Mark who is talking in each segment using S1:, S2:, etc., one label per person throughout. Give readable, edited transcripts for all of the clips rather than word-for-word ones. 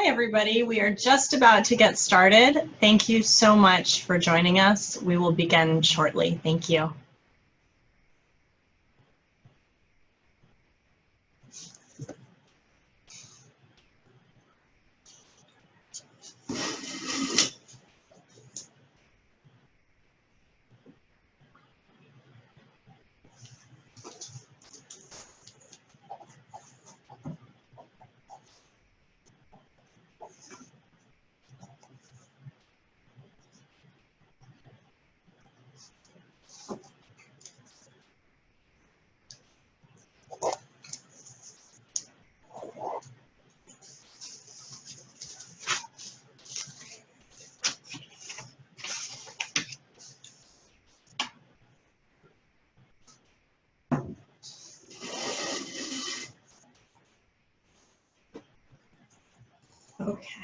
S1: Hi, everybody. We are just about to get started. Thank you so much for joining us. We will begin shortly. Thank you.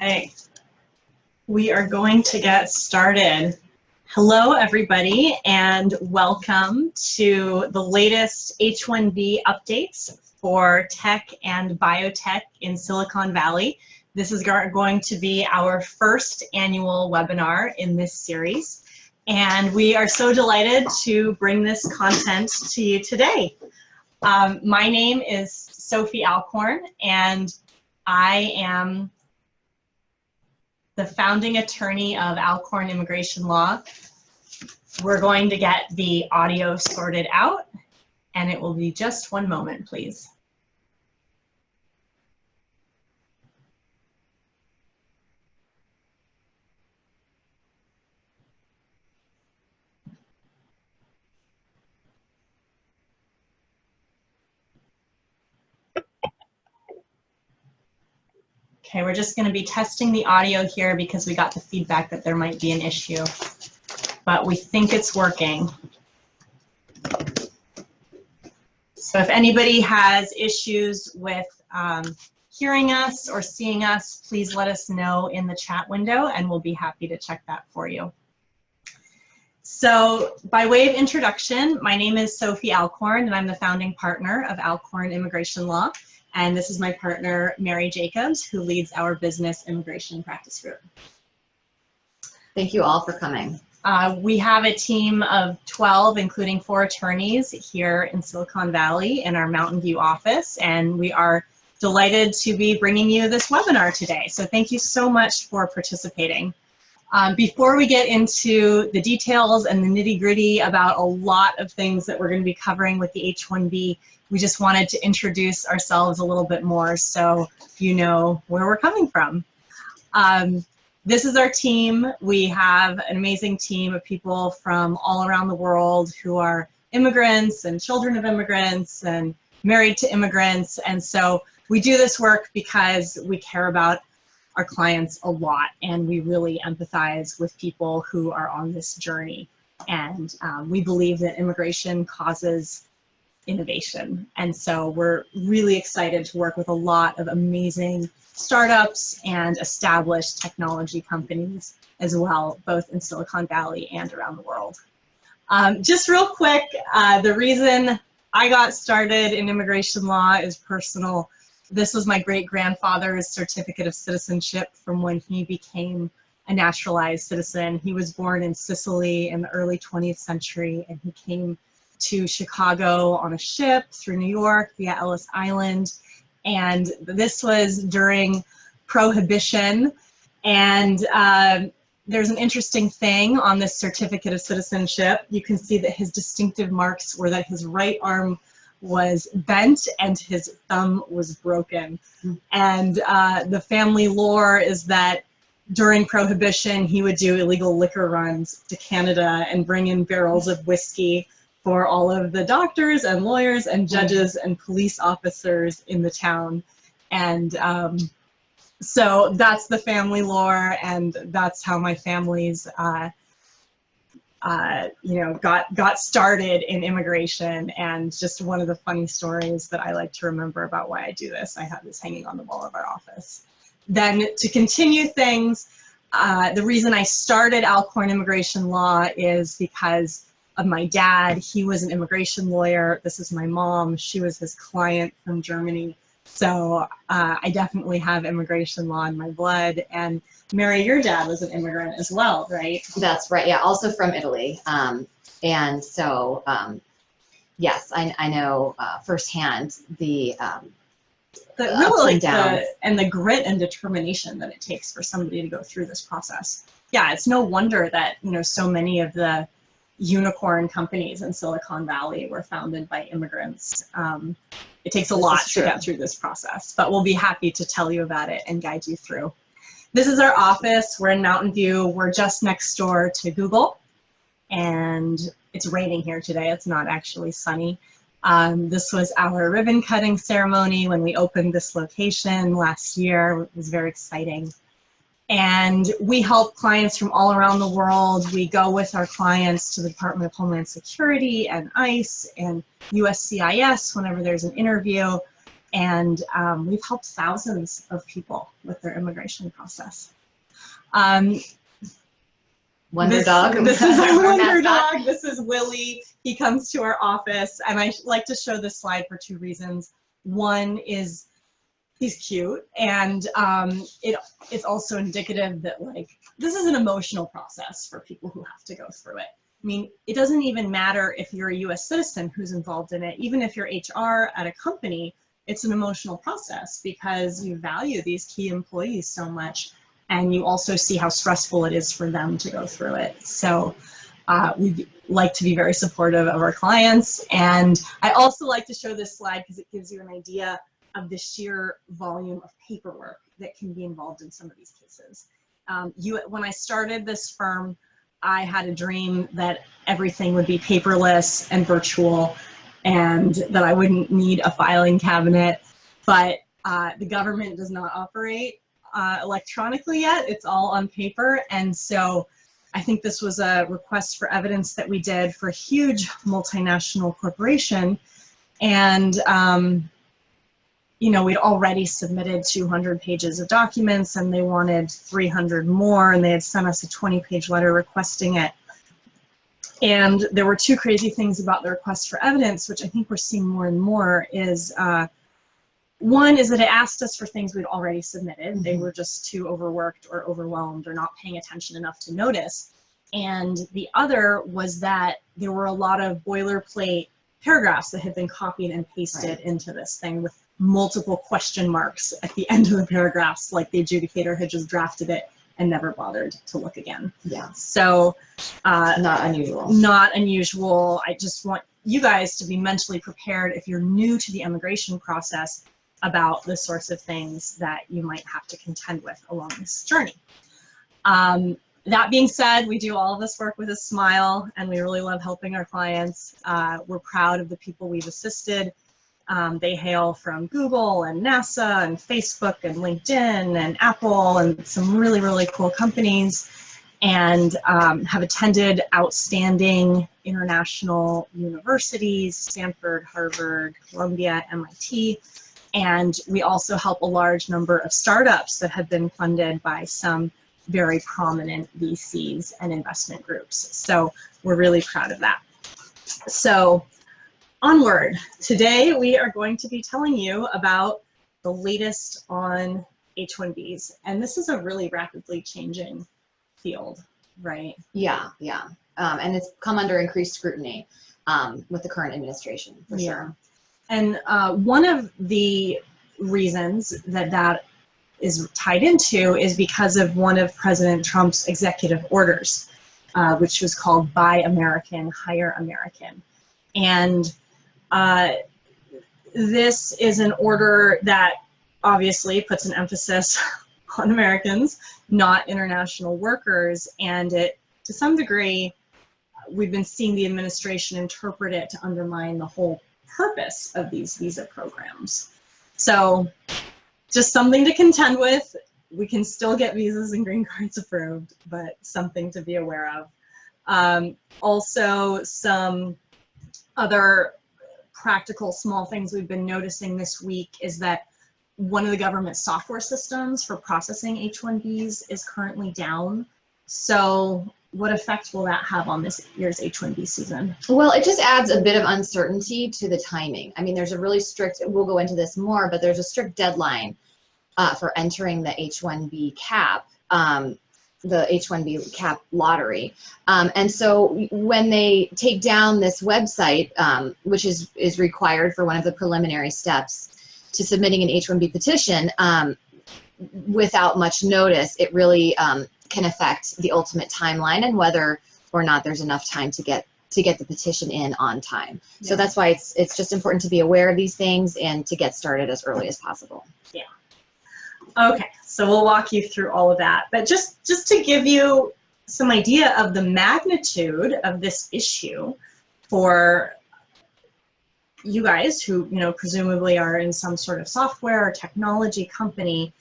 S1: Okay, we are going to get started. Hello, everybody, and welcome to the latest H-1B updates for tech and biotech in Silicon Valley. This is going to be our first annual webinar in this series, and we are so delighted to bring this content to you today. My name is Sophie Alcorn, and I am the founding attorney of Alcorn Immigration Law. We're going to get the audio sorted out, and it will be just one moment, please. Okay, we're just going to be testing the audio here because we got the feedback that there might be an issue, but we think it's working. So if anybody has issues with hearing us or seeing us, please let us know in the chat window and we'll be happy to check that for you. So by way of introduction, my name is Sophie Alcorn and I'm the founding partner of Alcorn Immigration Law. And this is my partner, Mary Jacobs, who leads our business immigration practice group.
S2: Thank you all for coming.
S1: We have a team of 12, including 4 attorneys here in Silicon Valley in our Mountain View office, and we are delighted to be bringing you this webinar today. So thank you so much for participating. Before we get into the details and the nitty-gritty about a lot of things that we're going to be covering with the H-1B, we just wanted to introduce ourselves a little bit more so you know where we're coming from. This is our team. We have an amazing team of people from all around the world who are immigrants and children of immigrants and married to immigrants. And so we do this work because we care about our clients a lot and we really empathize with people who are on this journey. And we believe that immigration causes innovation. And so we're really excited to work with a lot of amazing startups and established technology companies as well, both in Silicon Valley and around the world. Just real quick, the reason I got started in immigration law is personal. This was my great-grandfather's certificate of citizenship from when he became a naturalized citizen. He was born in Sicily in the early 20th century, and he came to Chicago on a ship through New York via Ellis Island. And this was during Prohibition. And there's an interesting thing on this certificate of citizenship. You can see that his distinctive marks were that his right arm was bent and his thumb was broken. And the family lore is that during Prohibition, he would do illegal liquor runs to Canada and bring in barrels of whiskey for all of the doctors and lawyers and judges and police officers in the town. And so that's the family lore, and that's how my family's got started in immigration. And just one of the funny stories that I like to remember about why I do this, I have this hanging on the wall of our office. Then to continue things, the reason I started Alcorn Immigration Law is because of my dad. He was an immigration lawyer. This is my mom. She was his client from Germany. So I definitely have immigration law in my blood. And Mary, your dad was an immigrant as well, right?
S2: That's right. Yeah, also from Italy. And so, yes, I know firsthand the
S1: Really
S2: ups
S1: like
S2: and downs.
S1: the grit and determination that it takes for somebody to go through this process. Yeah, it's no wonder that, you know, so many of the unicorn companies in Silicon Valley were founded by immigrants. It takes a lot to get through this process, but we'll be happy to tell you about it and guide you through. This is our office. We're in Mountain View. We're just next door to Google, and it's raining here today. It's not actually sunny. This was our ribbon cutting ceremony when we opened this location last year. It was very exciting. And we help clients from all around the world. We go with our clients to the Department of Homeland Security and ICE and USCIS whenever there's an interview. And we've helped thousands of people with their immigration process.
S2: Wonder dog.
S1: This is our wonder dog. This is Willie. He comes to our office, and I like to show this slide for two reasons. One is he's cute, and it's also indicative that, like, this is an emotional process for people who have to go through it. I mean, it doesn't even matter if you're a US citizen who's involved in it. Even if you're HR at a company, it's an emotional process because you value these key employees so much, and you also see how stressful it is for them to go through it. So we like to be very supportive of our clients. And I also like to show this slide because it gives you an idea of the sheer volume of paperwork that can be involved in some of these cases. When I started this firm, I had a dream that everything would be paperless and virtual, and that I wouldn't need a filing cabinet. But the government does not operate electronically yet. It's all on paper. And so I think this was a request for evidence that we did for a huge multinational corporation. And you know, we'd already submitted 200 pages of documents, and they wanted 300 more, and they had sent us a 20-page letter requesting it. And there were two crazy things about the request for evidence, which I think we're seeing more and more, is one is that it asked us for things we'd already submitted. They were just too overworked or overwhelmed or not paying attention enough to notice. And the other was that there were a lot of boilerplate paragraphs that had been copied and pasted into this thing with multiple question marks at the end of the paragraphs, like the adjudicator had just drafted it and never bothered to look again. Yeah. So
S2: not unusual.
S1: Not unusual. I just want you guys to be mentally prepared if you're new to the immigration process about the sorts of things that you might have to contend with along this journey. That being said, we do all of this work with a smile, and we really love helping our clients. We're proud of the people we've assisted. They hail from Google and NASA and Facebook and LinkedIn and Apple and some really, really cool companies, and have attended outstanding international universities, Stanford, Harvard, Columbia, MIT. And we also help a large number of startups that have been funded by some very prominent VCs and investment groups. So we're really proud of that. So onward. Today we are going to be telling you about the latest on H-1Bs. And this is a really rapidly changing field, right?
S2: Yeah, yeah. And it's come under increased scrutiny with the current administration, for sure.
S1: And one of the reasons that that is tied into is because of one of President Trump's executive orders, which was called Buy American, Hire American. And this is an order that obviously puts an emphasis on Americans, not international workers. And it, to some degree, we've been seeing the administration interpret it to undermine the whole purpose of these visa programs. So just something to contend with. We can still get visas and green cards approved, but something to be aware of. Also, some other practical small things we've been noticing this week is that one of the government software systems for processing H-1Bs is currently down. So what effect will that have on this year's H-1B season?
S2: Well, it just adds a bit of uncertainty to the timing. I mean, there's a really strict, we'll go into this more, but there's a strict deadline for entering the H-1B cap, the H-1B cap lottery. And so when they take down this website, which is required for one of the preliminary steps to submitting an H-1B petition, without much notice, it really can affect the ultimate timeline and whether or not there's enough time to get the petition in on time. Yeah. So that's why it's just important to be aware of these things and to get started as early as possible.
S1: Yeah. Okay, so we'll walk you through all of that, but just to give you some idea of the magnitude of this issue for you guys who, you know, presumably are in some sort of software or technology company,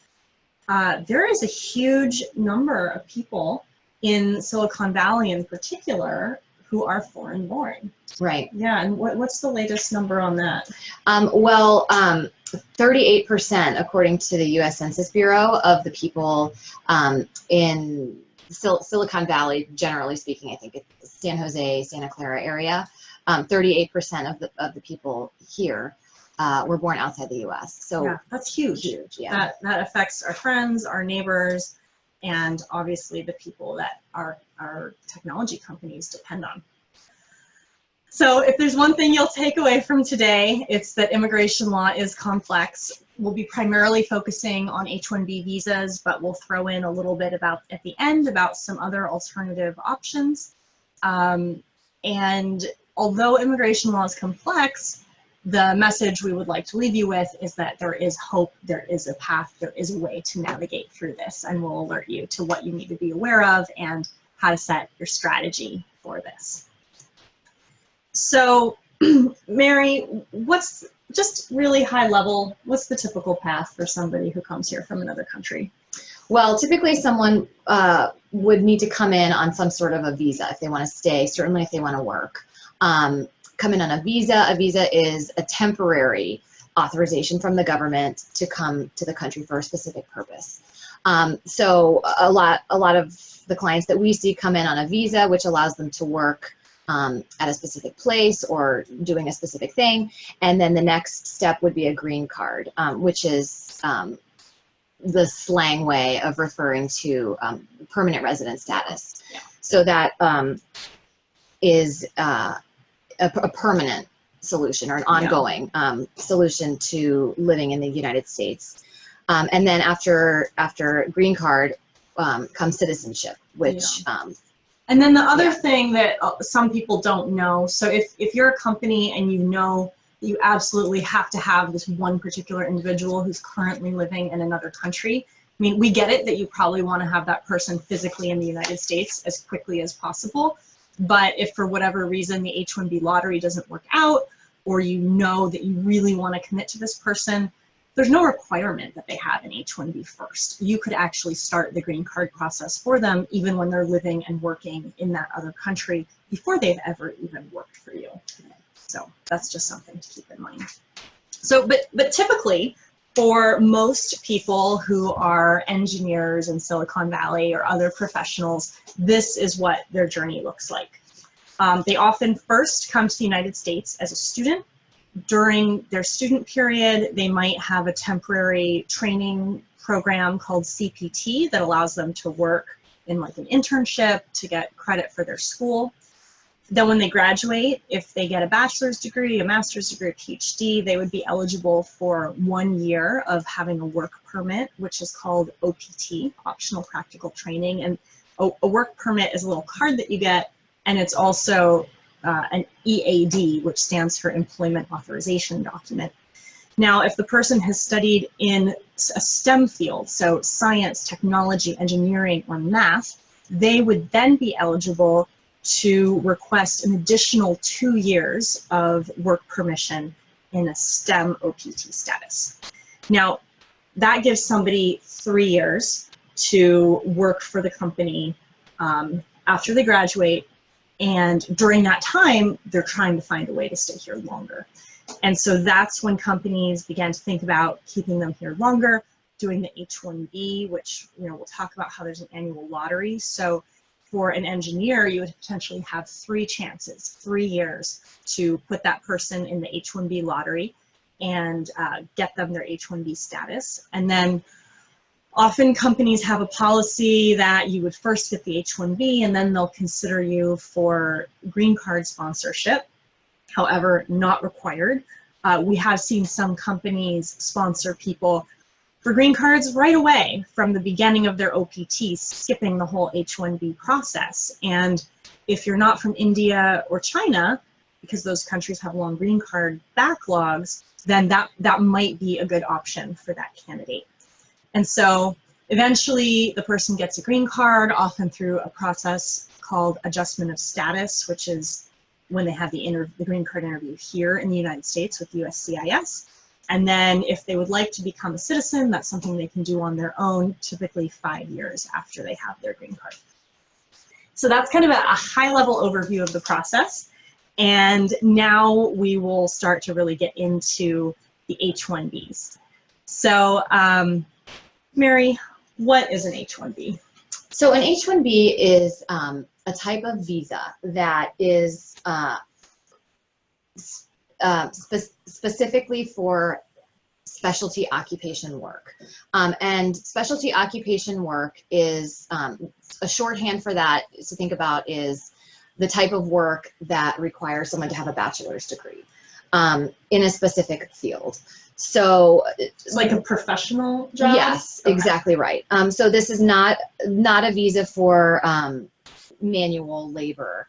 S1: there is a huge number of people in Silicon Valley in particular who are foreign born.
S2: Right.
S1: Yeah, and what's the latest number on that?
S2: 38%, according to the U.S. Census Bureau, of the people in Silicon Valley, generally speaking, I think it's San Jose, Santa Clara area, 38% of the people here were born outside the U.S. So
S1: yeah, that's huge.
S2: Huge, yeah.
S1: That affects our friends, our neighbors, and obviously the people that our technology companies depend on. So if there's one thing you'll take away from today, it's that immigration law is complex. We'll be primarily focusing on H-1B visas, but we'll throw in a little bit about at the end about some other alternative options. And although immigration law is complex, the message we would like to leave you with is that there is hope, there is a path, there is a way to navigate through this, and we'll alert you to what you need to be aware of and how to set your strategy for this. So, Mary, what's just really high level, what's the typical path for somebody who comes here from another country?
S2: Well, typically someone would need to come in on some sort of a visa if they want to stay, certainly if they want to work. Come in on a visa. A visa is a temporary authorization from the government to come to the country for a specific purpose. So a lot of the clients that we see come in on a visa, which allows them to work at a specific place or doing a specific thing. And then the next step would be a green card, which is the slang way of referring to permanent resident status. So that is a permanent solution or an ongoing solution to living in the United States. And then after green card comes citizenship, which
S1: and then the other thing that some people don't know, so if you're a company and you know that you absolutely have to have this one particular individual who's currently living in another country, I mean, we get it that you probably want to have that person physically in the United States as quickly as possible. But if for whatever reason the H-1B lottery doesn't work out, or you know that you really want to commit to this person, there's no requirement that they have an H-1B first. You could actually start the green card process for them even when they're living and working in that other country before they've ever even worked for you. So that's just something to keep in mind. So, but typically, for most people who are engineers in Silicon Valley or other professionals, this is what their journey looks like. They often first come to the United States as a student. During their student period, they might have a temporary training program called CPT that allows them to work in like an internship to get credit for their school. Then when they graduate, if they get a bachelor's degree, a master's degree, a PhD, they would be eligible for 1 year of having a work permit, which is called OPT, Optional Practical Training. And a work permit is a little card that you get, and it's also an EAD, which stands for Employment Authorization Document. Now, if the person has studied in a STEM field, so science, technology, engineering, or math, they would then be eligible to request an additional 2 years of work permission in a STEM OPT status. Now, that gives somebody 3 years to work for the company after they graduate, and during that time, they're trying to find a way to stay here longer. And so that's when companies began to think about keeping them here longer, doing the H-1B, which, you know, we'll talk about how there's an annual lottery. So for an engineer, you would potentially have 3 chances, 3 years to put that person in the H-1B lottery and get them their H-1B status. And then often companies have a policy that you would first get the H-1B and then they'll consider you for green card sponsorship. However, not required. We have seen some companies sponsor people for green cards right away from the beginning of their OPT, skipping the whole H-1B process. And if you're not from India or China, because those countries have long green card backlogs, then that might be a good option for that candidate. And so eventually the person gets a green card, often through a process called adjustment of status, which is when they have the green card interview here in the United States with USCIS. And then if they would like to become a citizen, that's something they can do on their own, typically 5 years after they have their green card. So that's kind of a high-level overview of the process. And now we will start to really get into the H-1Bs. So Mary, what is an H-1B?
S2: So an H-1B is a type of visa that is specifically for specialty occupation work. And specialty occupation work is a shorthand for that to think about is the type of work that requires someone to have a bachelor's degree in a specific field. So
S1: it's like a professional job?
S2: Yes, okay. Exactly right. So this is not a visa for manual labor.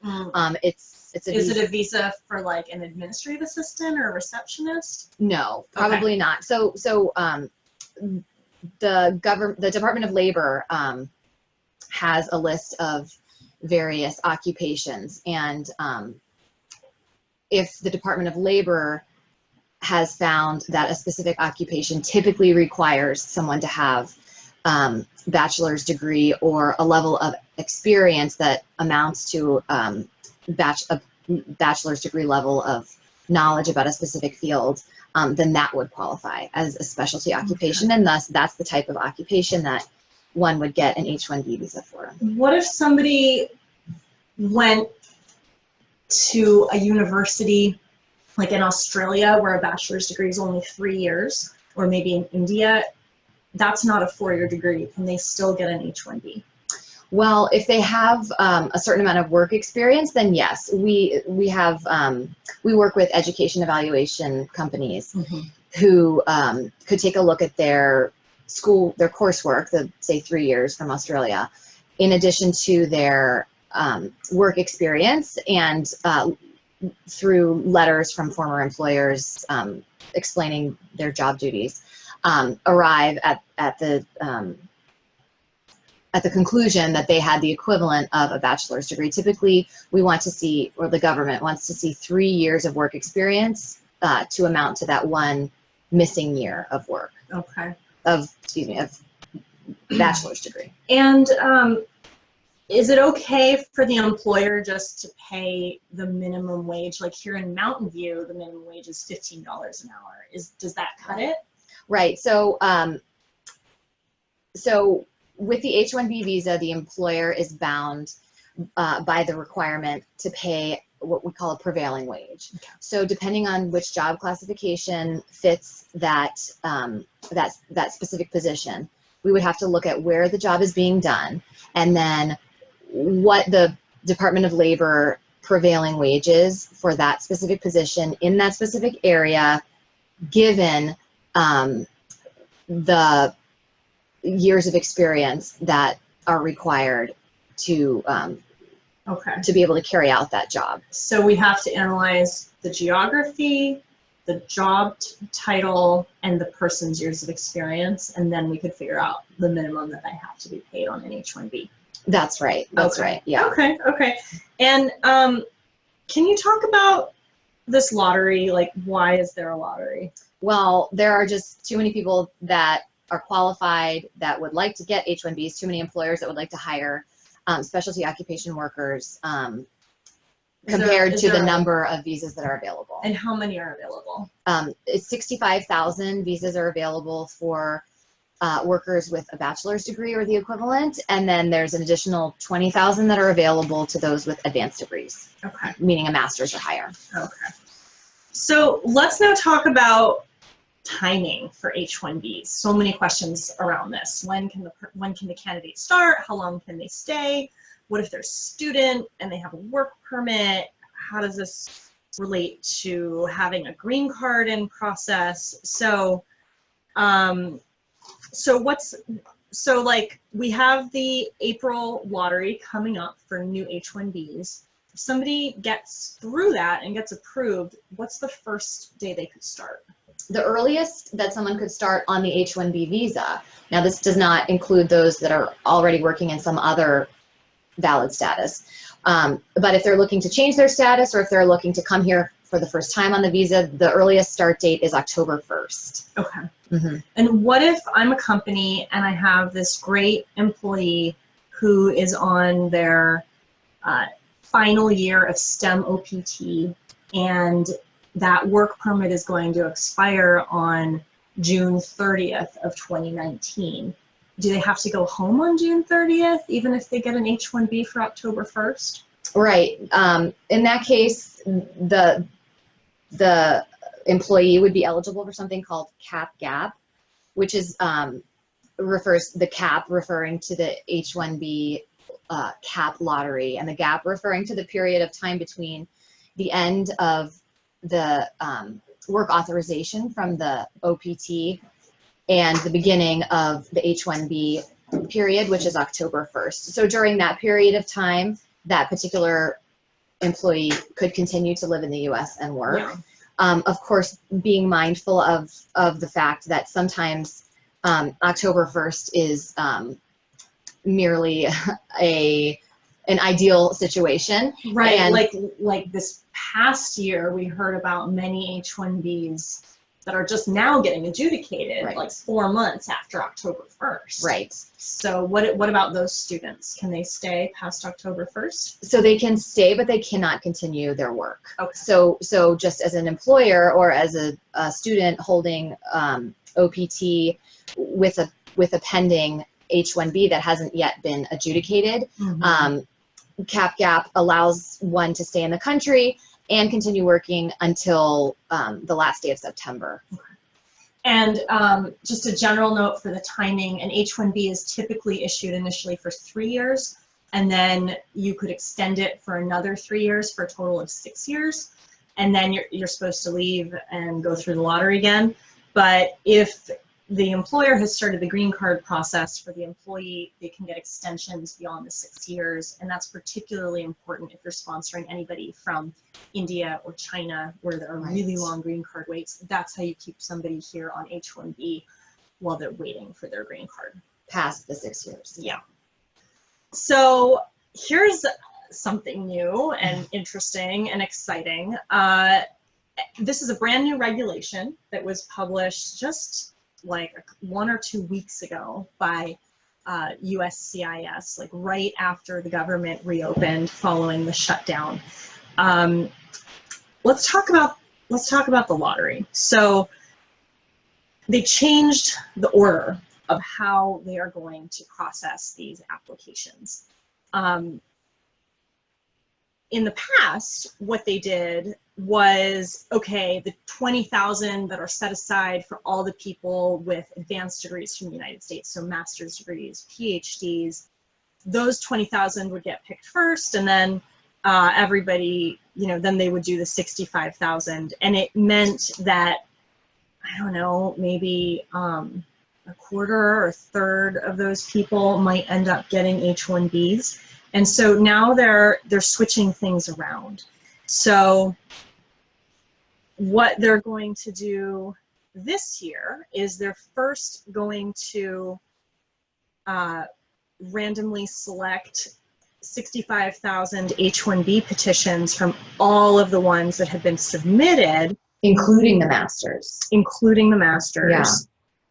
S2: Is it a visa for like an administrative assistant or a receptionist? No, probably not. So the Department of Labor has a list of various occupations, and if the Department of Labor has found that a specific occupation typically requires someone to have bachelor's degree or a level of experience that amounts to a bachelor's degree level of knowledge about a specific field, then that would qualify as a specialty occupation, and thus that's the type of occupation that one would get an H-1B visa for.
S1: What if somebody went to a university like in Australia where a bachelor's degree is only 3 years, or maybe in India, that's not a 4-year degree? Can they still get an H-1B?
S2: Well, if they have a certain amount of work experience, then yes. We work with education evaluation companies who could take a look at their coursework, say 3 years from Australia, in addition to their work experience, and through letters from former employers explaining their job duties, arrive at the conclusion that they had the equivalent of a bachelor's degree. Typically, we want to see, or the government wants to see, 3 years of work experience to amount to that 1 missing year of work.
S1: Okay.
S2: Of bachelor's degree.
S1: And is it okay for the employer just to pay the minimum wage? Like here in Mountain View, the minimum wage is $15 an hour. Does that cut it?
S2: Right. So with the H-1B visa, the employer is bound by the requirement to pay what we call a prevailing wage. Okay. So depending on which job classification fits that specific position, we would have to look at where the job is being done, and then what the Department of Labor prevailing wage is for that specific position in that specific area, given the years of experience that are required to be able to carry out that job.
S1: So we have to analyze the geography, the job title, and the person's years of experience, and then we could figure out the minimum that I have to be paid on an H-1B.
S2: That's right. That's right. Yeah.
S1: Okay. Okay. And can you talk about this lottery? Like, why is there a lottery?
S2: Well, there are just too many people that are qualified that would like to get H-1Bs, too many employers that would like to hire specialty occupation workers compared to the number of visas that are available.
S1: And how many are available?
S2: It's 65,000 visas are available for workers with a bachelor's degree or the equivalent, and then there's an additional 20,000 that are available to those with advanced degrees,
S1: Okay.
S2: meaning a master's or higher.
S1: Okay. So let's now talk about timing for H-1Bs. So many questions around this. When can the candidate start? How long can they stay? What if they're a student and they have a work permit? How does this relate to having a green card in process? So, like we have the April lottery coming up for new H-1Bs. If somebody gets through that and gets approved, what's the first day they could start?
S2: The earliest that someone could start on the H-1B visa, now this does not include those that are already working in some other valid status, but if they're looking to change their status or if they're looking to come here for the first time on the visa, the earliest start date is October 1st.
S1: Okay.
S2: Mm-hmm.
S1: And what if I'm a company and I have this great employee who is on their final year of STEM OPT, and that work permit is going to expire on June 30th of 2019. Do they have to go home on June 30th, even if they get an H-1B for October 1st?
S2: Right. In that case, the employee would be eligible for something called cap-gap, which is refers the cap referring to the H-1B cap lottery, and the gap referring to the period of time between the end of the work authorization from the OPT and the beginning of the H-1B period, which is October 1st. So during that period of time, that particular employee could continue to live in the U.S. and work.
S1: Yeah.
S2: Of course, being mindful of the fact that sometimes October 1st is merely an ideal situation.
S1: Right,
S2: and
S1: like this past year, we heard about many H-1Bs that are just now getting adjudicated,
S2: Right.
S1: like 4 months after October 1st.
S2: Right.
S1: So what about those students? Can they stay past October 1st?
S2: So they can stay, but they cannot continue their work.
S1: Okay.
S2: So just as an employer or as a student holding OPT with a pending H-1B that hasn't yet been adjudicated,
S1: Mm-hmm.
S2: cap-gap allows one to stay in the country and continue working until the last day of September.
S1: And just a general note for the timing, an H-1B is typically issued initially for 3 years, and then you could extend it for another 3 years for a total of 6 years, and then you're supposed to leave and go through the lottery again. But if the employer has started the green card process for the employee, they can get extensions beyond the 6 years, and that's particularly important if you're sponsoring anybody from India or China, where there are really long green card waits. That's how you keep somebody here on H-1B while they're waiting for their green card.
S2: Past the 6 years.
S1: Yeah. So here's something new and interesting and exciting. This is a brand new regulation that was published just like 1 or 2 weeks ago by USCIS, like right after the government reopened following the shutdown. Let's talk about the lottery. So they changed the order of how they are going to process these applications. In the past, what they did was, okay, the 20,000 that are set aside for all the people with advanced degrees from the United States, so master's degrees, PhDs, those 20,000 would get picked first, and then everybody, then they would do the 65,000, and it meant that, I don't know, maybe a quarter or a third of those people might end up getting H-1Bs. And so now they're switching things around. So what they're going to do this year is they're first going to randomly select 65,000 H-1B petitions from all of the ones that have been submitted.
S2: Including the masters.
S1: Including the masters.
S2: Yeah.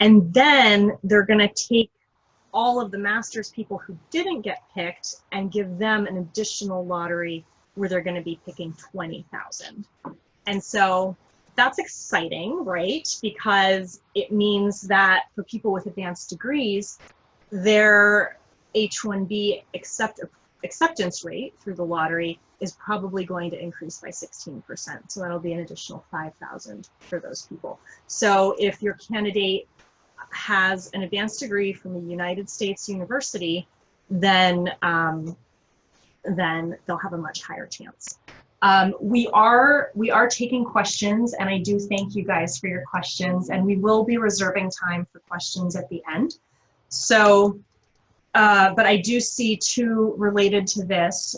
S1: And then they're going to take all of the masters people who didn't get picked and give them an additional lottery where they're going to be picking 20,000. And so that's exciting, right? Because it means that for people with advanced degrees, their H-1B acceptance rate through the lottery is probably going to increase by 16%. So that'll be an additional 5,000 for those people. So if your candidate has an advanced degree from a United States university, then they'll have a much higher chance. We are taking questions, and I do thank you guys for your questions, and we will be reserving time for questions at the end. So, but I do see two related to this.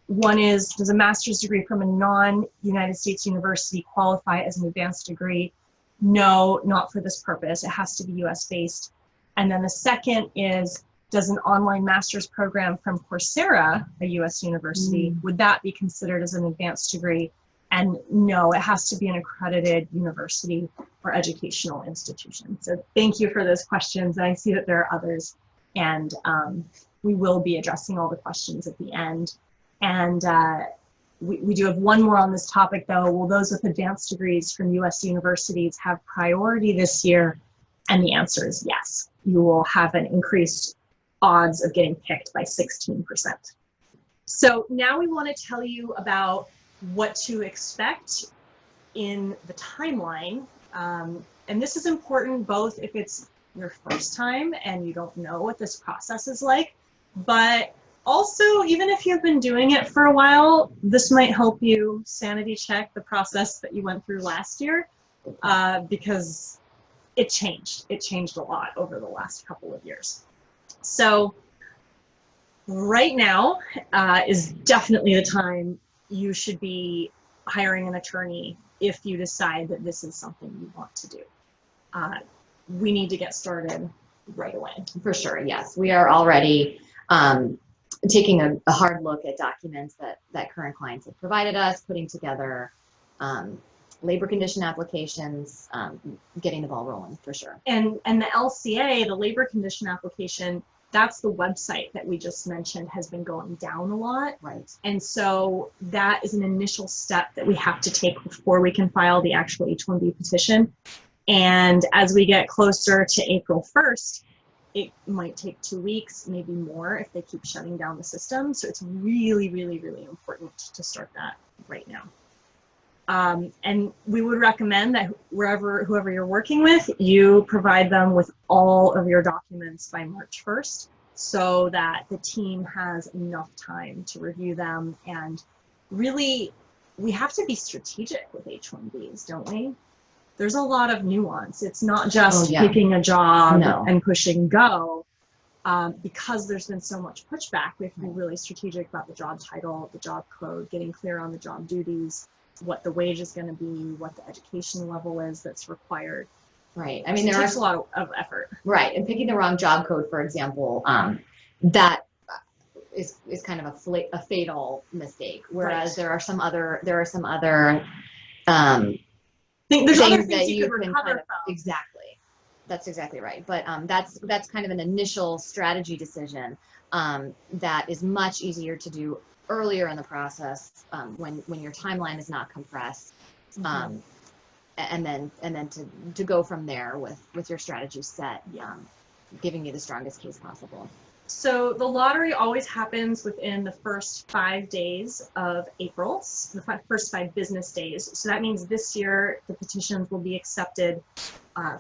S1: One is, does a master's degree from a non-United States university qualify as an advanced degree? No, not for this purpose. It has to be US based. And then the second is, does an online master's program from Coursera, a US university, would that be considered as an advanced degree? And no, it has to be an accredited university or educational institution. So thank you for those questions. And I see that there are others, and we will be addressing all the questions at the end. And we do have one more on this topic though. Will those with advanced degrees from US universities have priority this year? And the answer is yes. You will have an increased odds of getting picked by 16%. So now we want to tell you about what to expect in the timeline. And this is important both if it's your first time and you don't know what this process is like, but also even if you've been doing it for a while, this might help you sanity check the process that you went through last year, because it changed. It changed a lot over the last couple of years. So right now is definitely the time you should be hiring an attorney if you decide that this is something you want to do. We need to get started right away.
S2: For sure, yes. We are already taking a hard look at documents that current clients have provided us, putting together labor condition applications, getting the ball rolling for sure.
S1: And the LCA, the labor condition application, that's the website that we just mentioned has been going down a lot.
S2: Right.
S1: And so that is an initial step that we have to take before we can file the actual H-1B petition. And as we get closer to April 1st, it might take 2 weeks, maybe more if they keep shutting down the system. So it's really, really, really important to start that right now. And we would recommend that whoever you're working with, you provide them with all of your documents by March 1st so that the team has enough time to review them. And really, we have to be strategic with H-1Bs, don't we? There's a lot of nuance. It's not just picking a job and pushing go. Because there's been so much pushback, we have to be really strategic about the job title, the job code, getting clear on the job duties, what the wage is going to be, what the education level is that's required.
S2: Right. I mean,
S1: it takes a lot of effort.
S2: Right. And picking the wrong job code, for example, that is kind of a fatal mistake. Whereas there are some other
S1: there's
S2: things
S1: other things
S2: that
S1: you
S2: can
S1: recover
S2: kind of,
S1: from.
S2: exactly. That's exactly right. But that's kind of an initial strategy decision that is much easier to do earlier in the process when your timeline is not compressed, and then to go from there with your strategy set, giving you the strongest case possible.
S1: So the lottery always happens within the first 5 days of April, the first 5 business days. So that means this year the petitions will be accepted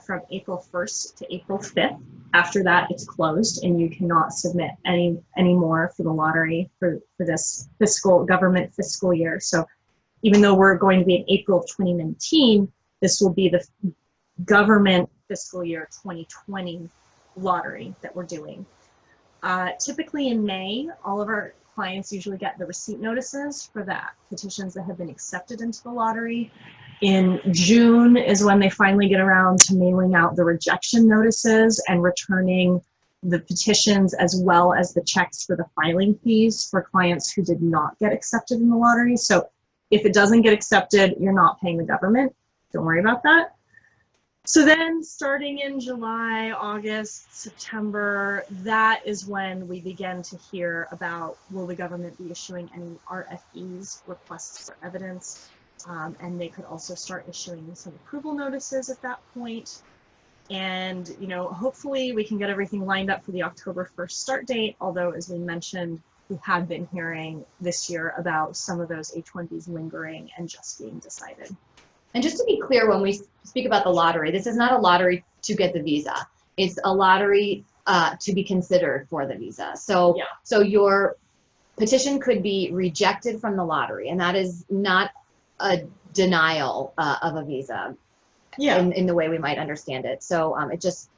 S1: from April 1st to April 5th. After that, it's closed and you cannot submit any more for the lottery for this government fiscal year. So even though we're going to be in April of 2019, this will be the government fiscal year 2020 lottery that we're doing. Typically in May, all of our clients usually get the receipt notices for the petitions that have been accepted into the lottery. In June is when they finally get around to mailing out the rejection notices and returning the petitions as well as the checks for the filing fees for clients who did not get accepted in the lottery. So if it doesn't get accepted, you're not paying the government. Don't worry about that. So then starting in July, August, September, that is when we begin to hear about, will the government be issuing any RFEs, requests for evidence? And they could also start issuing some approval notices at that point. And, you know, hopefully we can get everything lined up for the October 1st start date. Although, as we mentioned, we have been hearing this year about some of those H-1Bs lingering and just being decided.
S2: And just to be clear, when we speak about the lottery, this is not a lottery to get the visa. It's a lottery to be considered for the visa. So,
S1: Yeah.
S2: so your petition could be rejected from the lottery, and that is not a denial of a visa in the way we might understand it. So it just,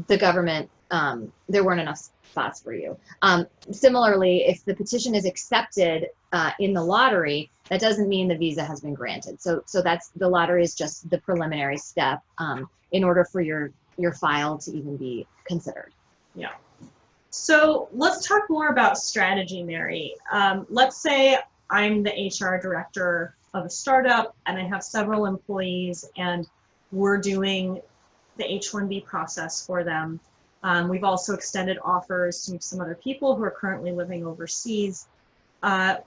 S2: the government, there weren't enough spots for you. Similarly, if the petition is accepted in the lottery, that doesn't mean the visa has been granted. So that's, the lottery is just the preliminary step in order for your file to even be considered.
S1: Yeah. So let's talk more about strategy, Mary. Let's say I'm the HR director of a startup and I have several employees and we're doing the H-1B process for them. We've also extended offers to some other people who are currently living overseas. How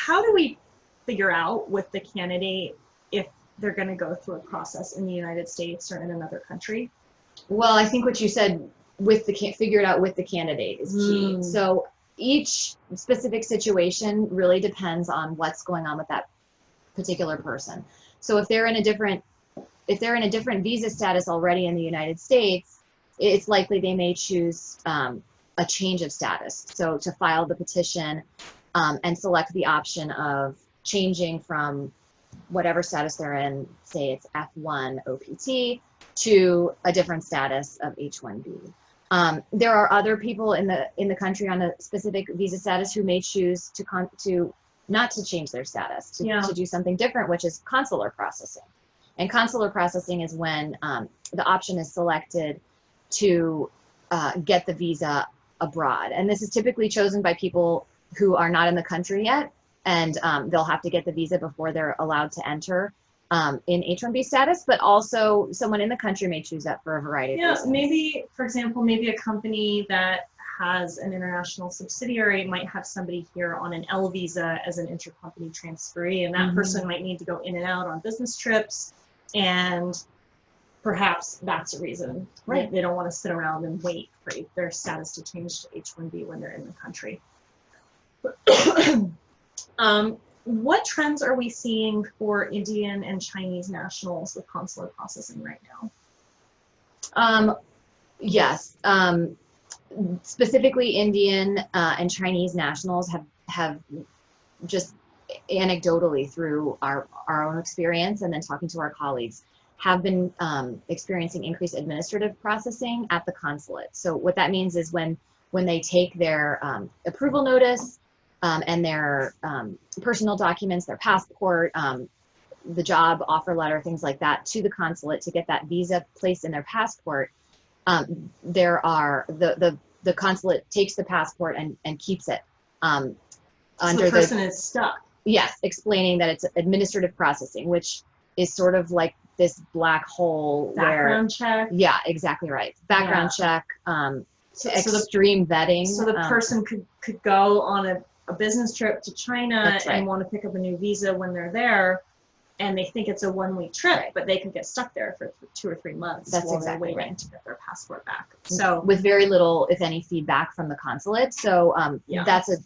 S1: do we figure out with the candidate if they're going to go through a process in the United States or in another country?
S2: Well, I think what you said with the figure it out with the candidate is key. So each specific situation really depends on what's going on with that particular person. So if they're in a different visa status already in the United States, it's likely they may choose a change of status. So to file the petition and select the option of changing from whatever status they're in, say it's F1 OPT, to a different status of H-1B. There are other people in the country on a specific visa status who may choose to not to change their status, to do something different, which is consular processing. And consular processing is when the option is selected to get the visa abroad. And this is typically chosen by people who are not in the country yet, and they'll have to get the visa before they're allowed to enter in H-1B status, but also someone in the country may choose that for a variety of reasons.
S1: Maybe, for example, maybe a company that has an international subsidiary might have somebody here on an L visa as an intercompany transferee, and that person might need to go in and out on business trips, and perhaps that's a reason. Right. They don't want to sit around and wait for their status to change to H-1B when they're in the country. What trends are we seeing for Indian and Chinese nationals with consular processing right now?
S2: Yes. Specifically, Indian and Chinese nationals have just anecdotally through our own experience and then talking to our colleagues have been experiencing increased administrative processing at the consulate. So what that means is when they take their approval notice and their personal documents, their passport, the job offer letter, things like that, to the consulate to get that visa placed in their passport, the consulate takes the passport and keeps it under
S1: the person is stuck.
S2: Yes, explaining that it's administrative processing, which is sort of like this black hole
S1: background check.
S2: Yeah, exactly right. Background check, extreme vetting.
S1: So the person could go on a business trip to China and want to pick up a new visa when they're there, and they think it's a one-week trip, but they could get stuck there for 2 or 3 months while they're waiting to get their passport back. So
S2: with very little, if any, feedback from the consulate. So that's a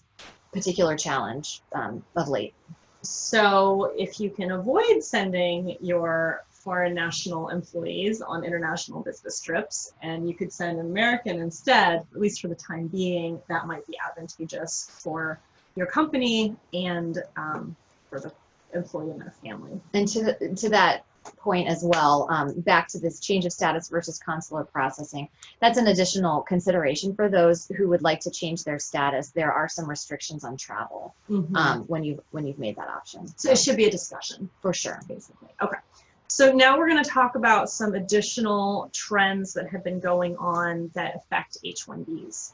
S2: particular challenge of late.
S1: So if you can avoid sending your foreign national employees on international business trips and you could send an American instead, at least for the time being, that might be advantageous for your company and for the employee and their family.
S2: And to that point as well, back to this change of status versus consular processing, that's an additional consideration for those who would like to change their status. There are some restrictions on travel when you've made that option.
S1: So it should be a discussion.
S2: For sure.
S1: Basically. Okay. So now we're going to talk about some additional trends that have been going on that affect H-1Bs.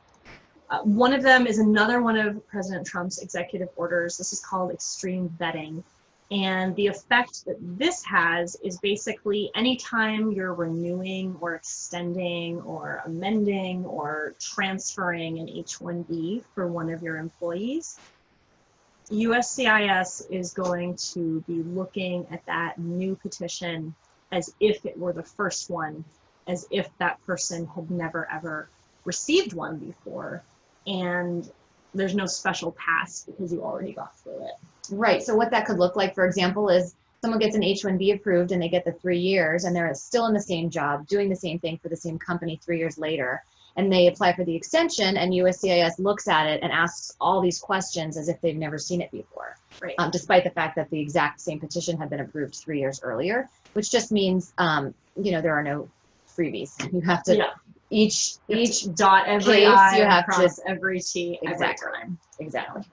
S1: One of them is another one of President Trump's executive orders. This is called extreme vetting. And the effect that this has is basically anytime you're renewing or extending or amending or transferring an H-1B for one of your employees, USCIS is going to be looking at that new petition as if it were the first one, as if that person had never ever received one before, and there's no special pass because you already got through it.
S2: Right. So what that could look like, for example, is someone gets an H-1B approved and they get the 3 years and they're still in the same job, doing the same thing for the same company 3 years later, and they apply for the extension, and USCIS looks at it and asks all these questions as if they've never seen it before,
S1: Right.
S2: Despite the fact that the exact same petition had been approved 3 years earlier, which just means, there are no freebies. You have to, each
S1: dot every
S2: case,
S1: I,
S2: you have
S1: cross
S2: to,
S1: every T
S2: exactly,
S1: every time.
S2: exactly.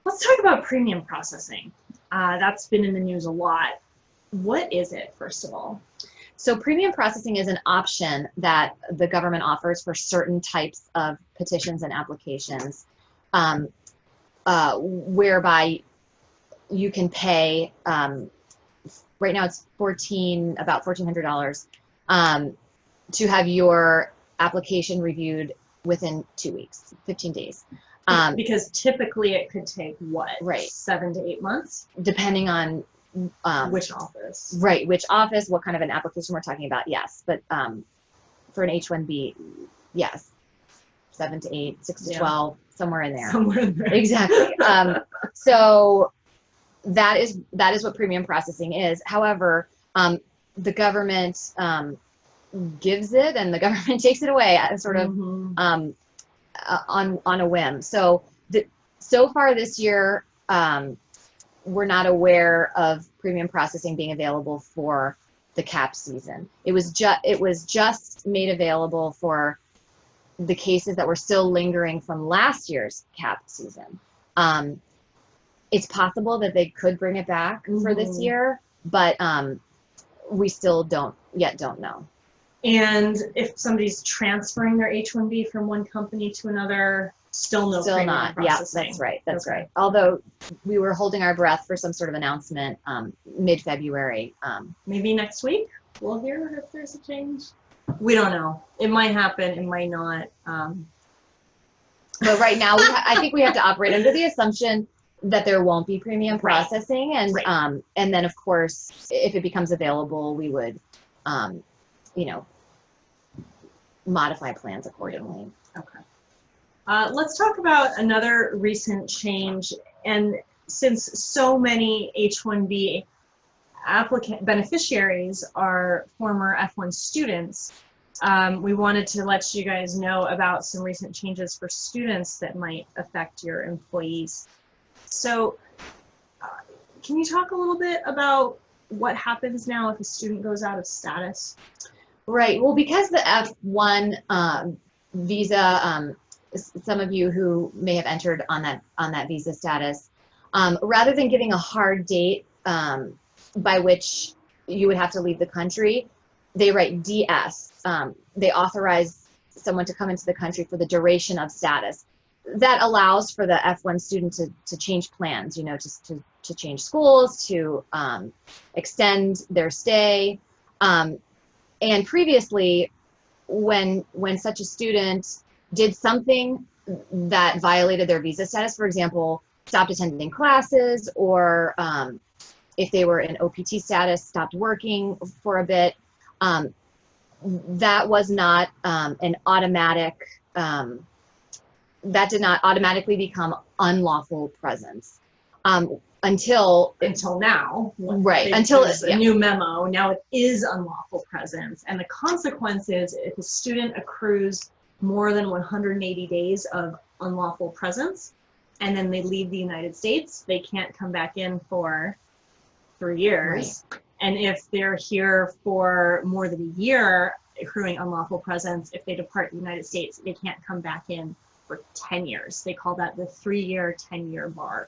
S1: Let's talk about premium processing. That's been in the news a lot. What is it, first of all?
S2: So premium processing is an option that the government offers for certain types of petitions and applications, whereby you can pay, right now it's about $1,400, to have your application reviewed within 2 weeks, 15 days.
S1: Because typically it could take what?
S2: Right.
S1: 7 to 8 months?
S2: Depending on
S1: which office?
S2: Right, which office, what kind of an application we're talking about, yes. But for an H-1B, yes, 7 to 8, 6 to 12, somewhere in there.
S1: Somewhere in there.
S2: Exactly. So that is what premium processing is. However, the government gives it and the government takes it away, sort of on a whim. So so far this year, we're not aware of premium processing being available for the CAP season. It was just made available for the cases that were still lingering from last year's CAP season. It's possible that they could bring it back for this year, but we still don't know.
S1: And if somebody's transferring their H-1B from one company to another, still
S2: Still not. Yeah, that's right. That's right. Although we were holding our breath for some sort of announcement mid-February.
S1: Maybe next week we'll hear if there's a change. We don't know. It might happen. It might not.
S2: But right now, I think we have to operate under the assumption that there won't be premium processing, and and then of course, if it becomes available, we would, modify plans accordingly.
S1: Okay. Let's talk about another recent change. And since so many H-1B beneficiaries are former F1 students, we wanted to let you guys know about some recent changes for students that might affect your employees. So can you talk a little bit about what happens now if a student goes out of status?
S2: Right. Well, because the F1 visa, some of you who may have entered on that visa status, rather than giving a hard date by which you would have to leave the country, they write DS. They authorize someone to come into the country for the duration of status. That allows for the F1 student to change plans, just to change schools, to extend their stay. And previously, when such a student did something that violated their visa status, for example, stopped attending classes, or if they were in OPT status, stopped working for a bit, that was not an automatic, that did not automatically become unlawful presence until
S1: now.
S2: Right, until it's
S1: a new memo. Now it is unlawful presence, and the consequence is if a student accrues more than 180 days of unlawful presence, and then they leave the United States, they can't come back in for 3 years. Right. And if they're here for more than a year accruing unlawful presence, if they depart the United States, they can't come back in for 10 years. They call that the 3-year, 10-year bar.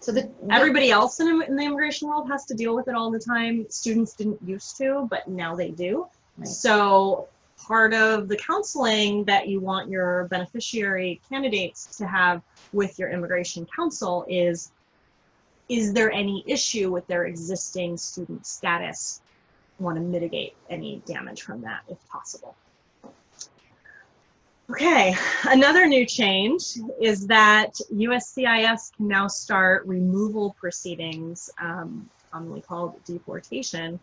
S1: So everybody else in the immigration world has to deal with it all the time. Students didn't used to, but now they do. Right. So part of the counseling that you want your beneficiary candidates to have with your immigration counsel is there any issue with their existing student status? You want to mitigate any damage from that if possible. Okay, another new change is that USCIS can now start removal proceedings, commonly called deportation,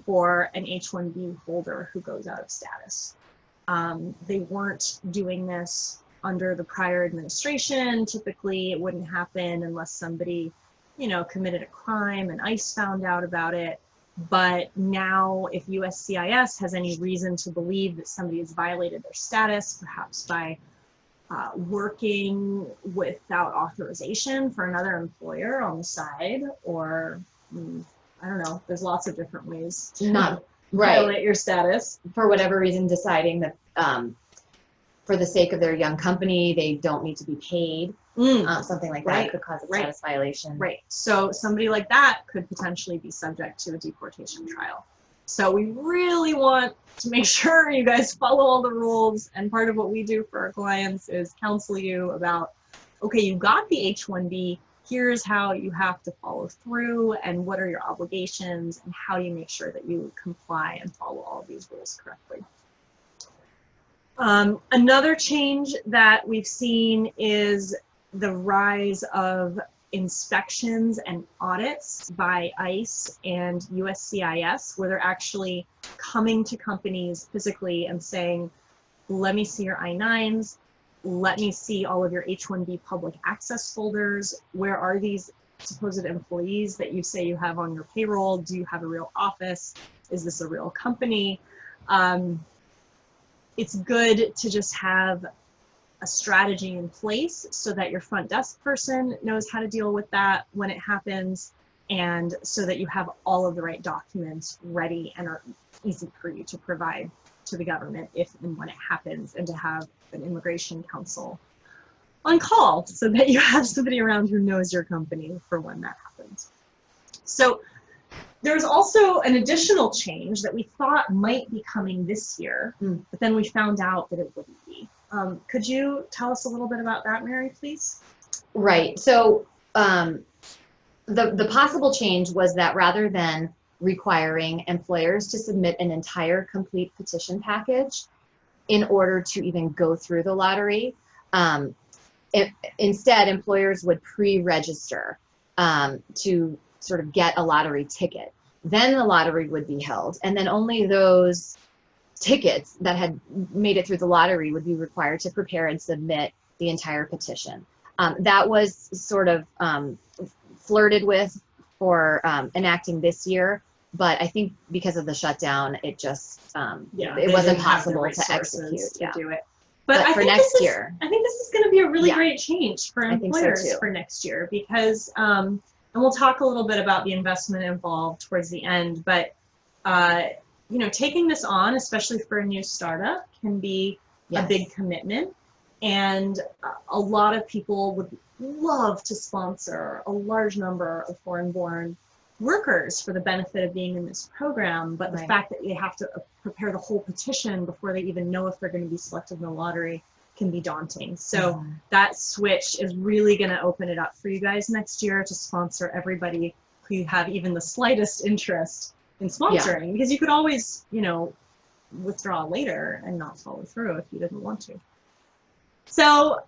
S1: for an H-1B holder who goes out of status. They weren't doing this under the prior administration. Typically, it wouldn't happen unless somebody, committed a crime and ICE found out about it. But now, if USCIS has any reason to believe that somebody has violated their status, perhaps by working without authorization for another employer on the side, or I don't know, there's lots of different ways to violate your status.
S2: For whatever reason, deciding that for the sake of their young company, they don't need to be paid. Something like that could cause a status violation.
S1: Right. So somebody like that could potentially be subject to a deportation trial. So we really want to make sure you guys follow all the rules. And part of what we do for our clients is counsel you about, okay, you got the H-1B, here's how you have to follow through and what are your obligations and how do you make sure that you comply and follow all these rules correctly. Another change that we've seen is the rise of inspections and audits by ICE and USCIS, where they're actually coming to companies physically and saying, let me see your I-9s, let me see all of your H-1B public access folders. Where are these supposed employees that you say you have on your payroll? Do you have a real office? Is this a real company? It's good to just have a strategy in place so that your front desk person knows how to deal with that when it happens, and so that you have all of the right documents ready and are easy for you to provide to the government if and when it happens, and to have an immigration counsel on call so that you have somebody around who knows your company for when that happens. So there's also an additional change that we thought might be coming this year, but then we found out that it wouldn't be. Could you tell us a little bit about that, Mary, please?
S2: Right. So the possible change was that rather than requiring employers to submit an entire complete petition package in order to even go through the lottery, instead employers would pre-register to sort of get a lottery ticket. Then the lottery would be held, and then only those tickets that had made it through the lottery would be required to prepare and submit the entire petition. That was sort of flirted with for enacting this year, but I think because of the shutdown, it just it wasn't possible to execute.
S1: To do it. But
S2: for next year,
S1: I think this is going to be a really great change for employers for next year, because and we'll talk a little bit about the investment involved towards the end, but taking this on, especially for a new startup, can be a big commitment. And a lot of people would love to sponsor a large number of foreign-born workers for the benefit of being in this program. But the fact that they have to prepare the whole petition before they even know if they're going to be selected in the lottery can be daunting. So that switch is really going to open it up for you guys next year to sponsor everybody who you have even the slightest interest in sponsoring, because you could always, withdraw later and not follow through if you didn't want to. So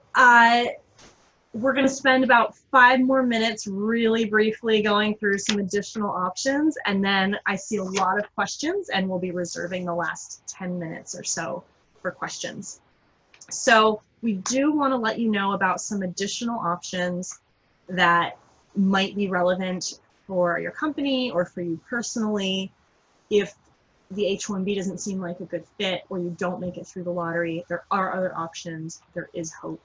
S1: we're going to spend about 5 more minutes really briefly going through some additional options, and then I see a lot of questions, and we'll be reserving the last 10 minutes or so for questions. So we do want to let you know about some additional options that might be relevant for your company or for you personally. If the H-1B doesn't seem like a good fit, or you don't make it through the lottery, there are other options. There is hope.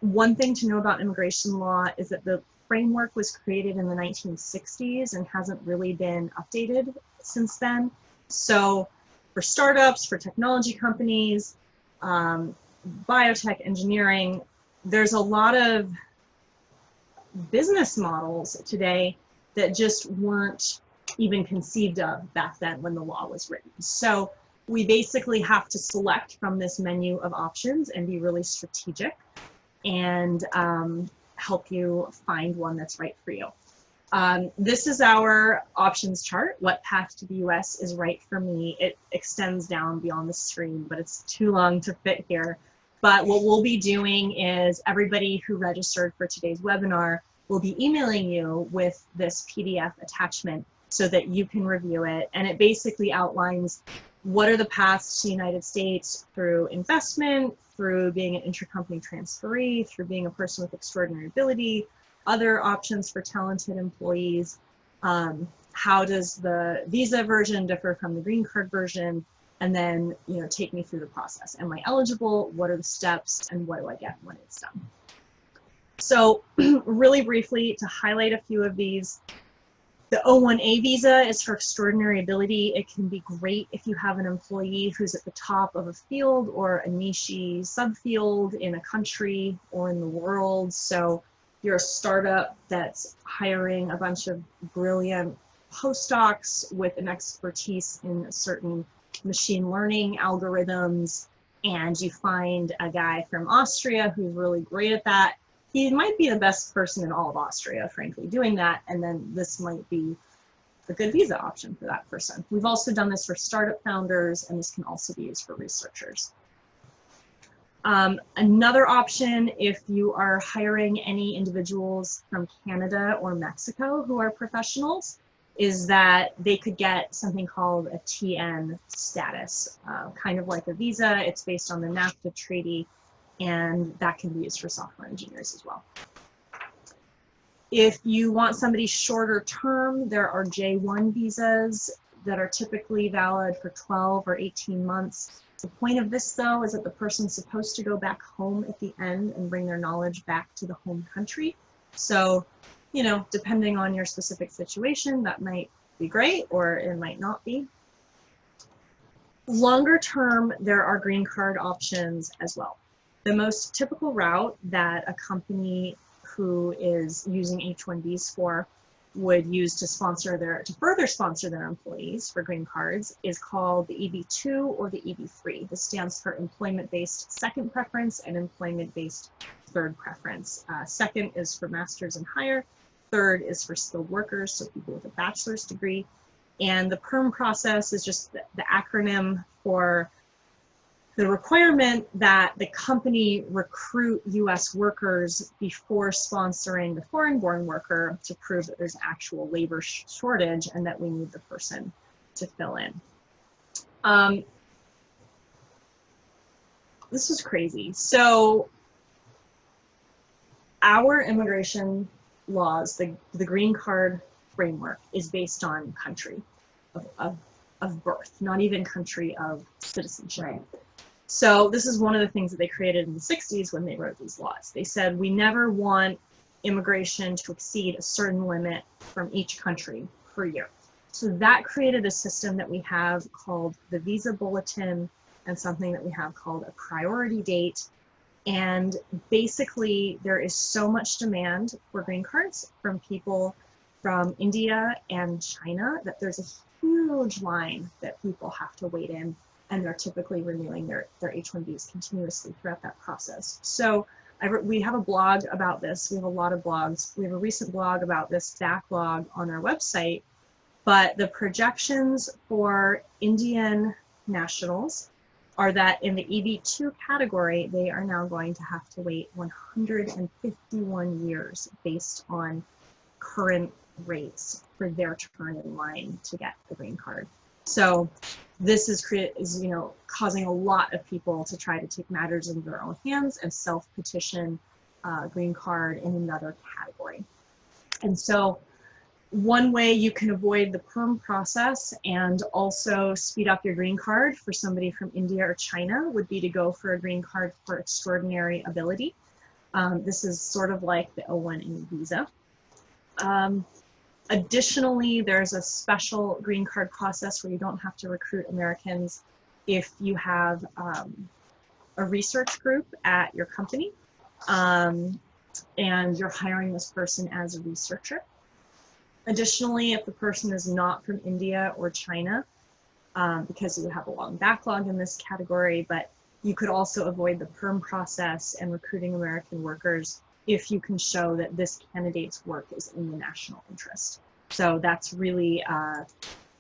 S1: One thing to know about immigration law is that the framework was created in the 1960s and hasn't really been updated since then. So for startups, for technology companies, biotech, engineering, there's a lot of business models today that just weren't even conceived of back then when the law was written. So we basically have to select from this menu of options and be really strategic and help you find one that's right for you. This is our options chart. What path to the US is right for me? It extends down beyond the screen, but it's too long to fit here. But what we'll be doing is everybody who registered for today's webinar will be emailing you with this PDF attachment so that you can review it. And it basically outlines what are the paths to the United States through investment, through being an intercompany transferee, through being a person with extraordinary ability, other options for talented employees. How does the visa version differ from the green card version? And then, you know, take me through the process. Am I eligible? What are the steps? And what do I get when it's done? So really briefly, to highlight a few of these, the O1A visa is for extraordinary ability. It can be great if you have an employee who's at the top of a field or a niche subfield in a country or in the world. So you're a startup that's hiring a bunch of brilliant postdocs with an expertise in certain machine learning algorithms, and you find a guy from Austria who's really great at that. He might be the best person in all of Austria, frankly, doing that, and then this might be a good visa option for that person. We've also done this for startup founders, and this can also be used for researchers. Another option, if you are hiring any individuals from Canada or Mexico who are professionals, is that they could get something called a TN status, kind of like a visa. It's based on the NAFTA treaty, and that can be used for software engineers as well. If you want somebody shorter term, there are J1 visas that are typically valid for 12 or 18 months. The point of this, though, is that the person's supposed to go back home at the end and bring their knowledge back to the home country. So, you know, depending on your specific situation, that might be great or it might not be. Longer term, there are green card options as well. The most typical route that a company who is using H-1Bs for would use to further sponsor their employees for green cards is called the EB2 or the EB3. This stands for employment-based second preference and employment-based third preference. Second is for masters and higher. Third is for skilled workers, so people with a bachelor's degree. And the PERM process is just the acronym for the requirement that the company recruit US workers before sponsoring the foreign-born worker to prove that there's actual labor shortage and that we need the person to fill in. This is crazy. So our immigration laws, the green card framework, is based on country of birth, not even country of citizenship. Right. So this is one of the things that they created in the 60s when they wrote these laws. They said, we never want immigration to exceed a certain limit from each country per year. So that created a system that we have called the visa bulletin and something that we have called a priority date. And basically, there is so much demand for green cards from people from India and China that there's a huge line that people have to wait in, and they're typically renewing their H-1Bs continuously throughout that process. So we have a blog about this. We have a lot of blogs. We have a recent blog about this backlog on our website, but the projections for Indian nationals are that in the EB2 category, they are now going to have to wait 151 years based on current rates for their turn in line to get the green card. So this is causing a lot of people to try to take matters into their own hands and self-petition green card in another category. And so one way you can avoid the PERM process and also speed up your green card for somebody from India or China would be to go for a green card for extraordinary ability. This is sort of like the O1A visa. Additionally, there's a special green card process where you don't have to recruit Americans if you have a research group at your company and you're hiring this person as a researcher. Additionally, if the person is not from India or China, because you have a long backlog in this category, but you could also avoid the PERM process and recruiting American workers if you can show that this candidate's work is in the national interest. So that's really a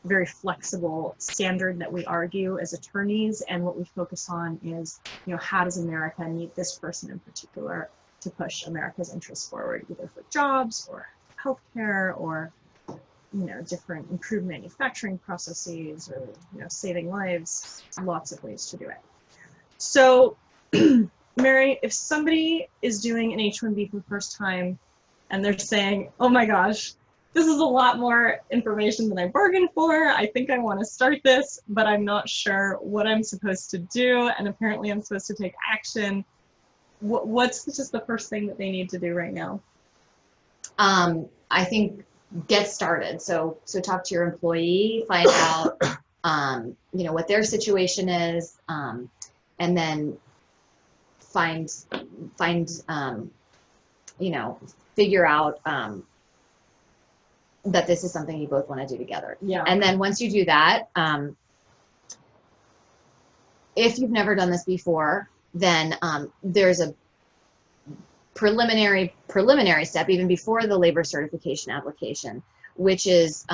S1: very flexible standard that we argue as attorneys, and what we focus on is, how does America need this person in particular to push America's interests forward, either for jobs or healthcare or different improved manufacturing processes or saving lives. Lots of ways to do it. So Mary, if somebody is doing an H-1B for the first time and they're saying, oh my gosh, this is a lot more information than I bargained for, I think I want to start this, but I'm not sure what I'm supposed to do, and apparently I'm supposed to take action, what's just the first thing that they need to do right now?
S2: I think get started. So talk to your employee, find out, what their situation is, and then figure out that this is something you both want to do together.
S1: Yeah.
S2: And then once you do that, if you've never done this before, then there's a preliminary step even before the labor certification application, which is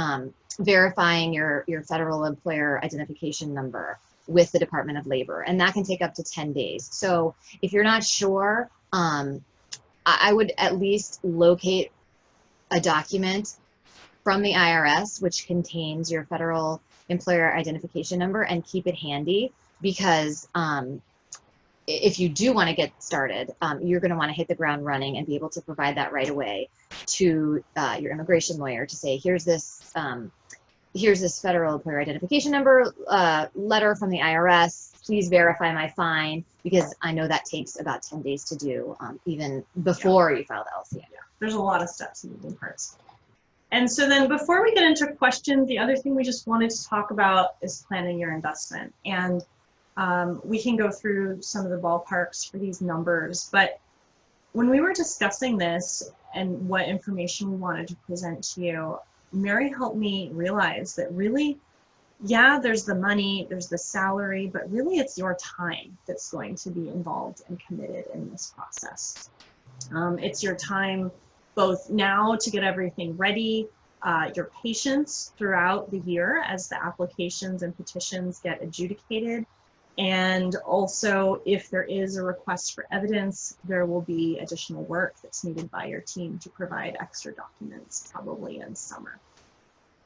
S2: verifying your federal employer identification number with the Department of Labor, and that can take up to 10 days. So if you're not sure, I would at least locate a document from the IRS which contains your federal employer identification number and keep it handy, because if you do want to get started, you're going to want to hit the ground running and be able to provide that right away to your immigration lawyer to say, here's this federal employer identification number letter from the IRS. Please verify my fine, because I know that takes about 10 days to do, even before you file the LCA.
S1: Yeah. There's a lot of steps and moving parts. And so then before we get into questions, the other thing we just wanted to talk about is planning your investment. And we can go through some of the ballparks for these numbers, but when we were discussing this and what information we wanted to present to you, Mary helped me realize that really, yeah, there's the money, there's the salary, but really it's your time that's going to be involved and committed in this process. It's your time both now to get everything ready, your patience throughout the year as the applications and petitions get adjudicated. And also, if there is a request for evidence, there will be additional work that's needed by your team to provide extra documents, probably in summer.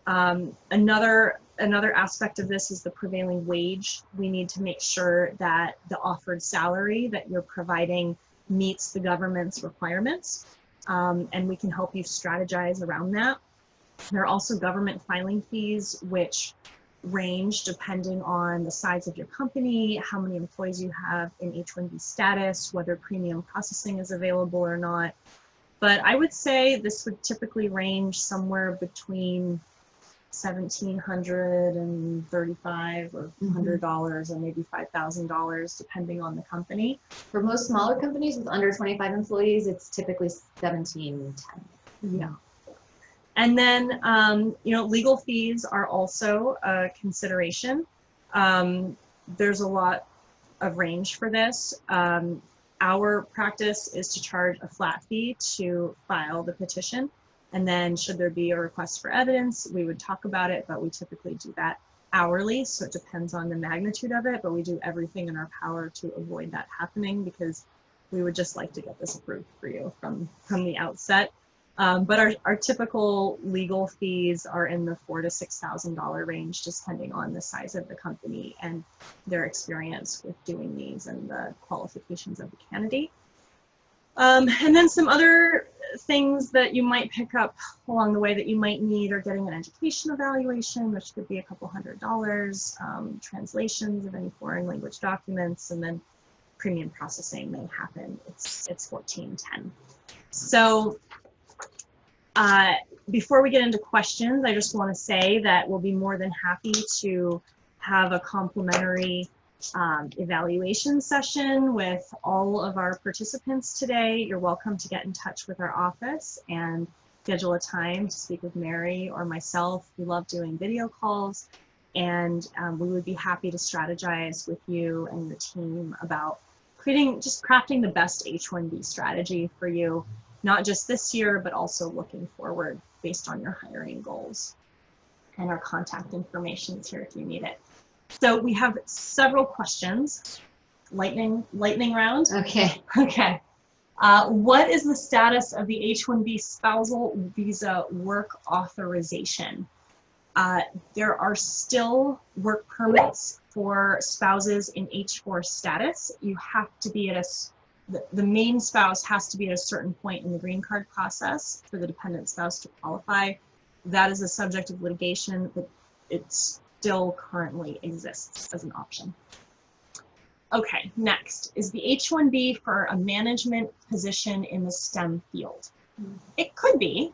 S1: Another aspect of this is the prevailing wage. We need to make sure that the offered salary that you're providing meets the government's requirements, and we can help you strategize around that. There are also government filing fees, which range depending on the size of your company, how many employees you have in H-1B status, whether premium processing is available or not. But I would say this would typically range somewhere between $1,735 or $100 or maybe $5,000 depending on the company.
S2: For most smaller companies with under 25 employees, it's typically $1,710.
S1: Yeah. And then, legal fees are also a consideration. There's a lot of range for this. Our practice is to charge a flat fee to file the petition. And then should there be a request for evidence, we would talk about it, but we typically do that hourly. So it depends on the magnitude of it, but we do everything in our power to avoid that happening, because we would just like to get this approved for you from the outset. But our typical legal fees are in the $4,000 to $6,000 range, depending on the size of the company and their experience with doing these and the qualifications of the candidate. And then some other things that you might pick up along the way that you might need are getting an education evaluation, which could be a couple $100, translations of any foreign language documents, and then premium processing may happen. It's $1,410. So before we get into questions, I just want to say that we'll be more than happy to have a complimentary evaluation session with all of our participants today. You're welcome to get in touch with our office and schedule a time to speak with Mary or myself. We love doing video calls, and we would be happy to strategize with you and your team about just crafting the best H-1B strategy for you, not just this year, but also looking forward based on your hiring goals. And our contact information is here if you need it. So we have several questions. Lightning round?
S2: Okay.
S1: Okay. What is the status of the H-1B spousal visa work authorization? There are still work permits for spouses in H-4 status. You have to be at the main spouse has to be at a certain point in the green card process for the dependent spouse to qualify. That is a subject of litigation, but it still currently exists as an option. Okay, next, is the H-1B for a management position in the STEM field? It could be.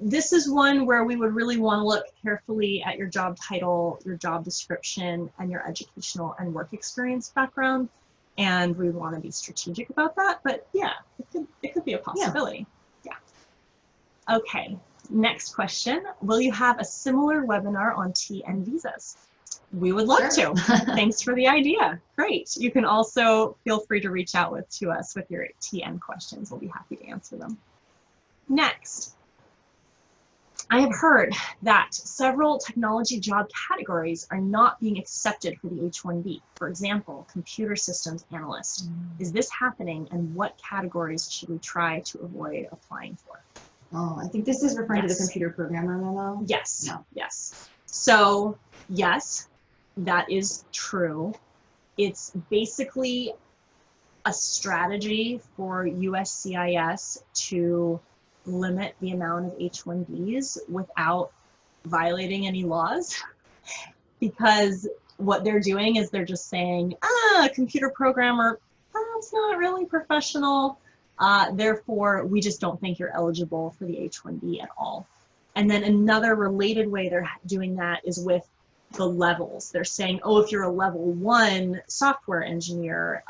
S1: This is one where we would really want to look carefully at your job title, your job description, and your educational and work experience background. And we want to be strategic about that, but yeah, it could be a possibility. Yeah. Okay, next question. Will you have a similar webinar on TN visas? We would love to. Thanks for the idea. Great. You can also feel free to reach out to us with your TN questions. We'll be happy to answer them. Next, I have heard that several technology job categories are not being accepted for the H-1B. For example, computer systems analyst. Is this happening, and what categories should we try to avoid applying for?
S2: Oh, I think this is referring to the computer programmer memo.
S1: Yes.
S2: No.
S1: Yes. So yes, that is true. It's basically a strategy for USCIS to limit the amount of H-1Bs without violating any laws, because what they're doing is they're just saying, computer programmer, that's not really professional, therefore we just don't think you're eligible for the H-1B at all. And then another related way they're doing that is with the levels. They're saying, oh, if you're a level 1 software engineer,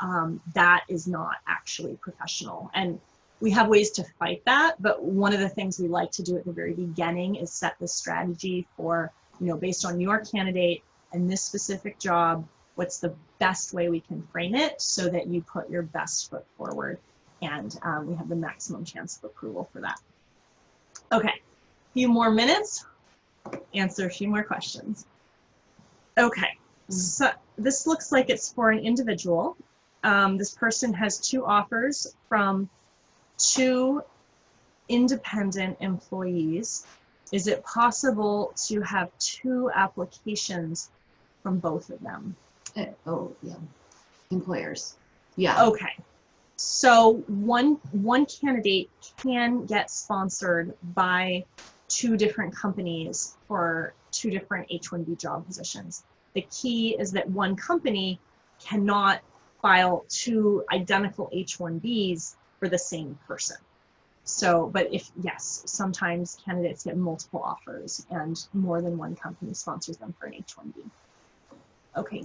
S1: that is not actually professional. And we have ways to fight that, but one of the things we like to do at the very beginning is set the strategy for, based on your candidate and this specific job, what's the best way we can frame it so that you put your best foot forward, and we have the maximum chance of approval for that. Okay, a few more minutes, answer a few more questions. Okay, so this looks like it's for an individual. This person has 2 offers from 2 independent employees. Is it possible to have 2 applications from both of them?
S2: Oh, yeah. Employers. Yeah.
S1: Okay. So one candidate can get sponsored by 2 different companies for 2 different H-1B job positions. The key is that one company cannot file 2 identical H-1Bs for the same person. So, but yes, sometimes candidates get multiple offers and more than one company sponsors them for an H-1B. Okay,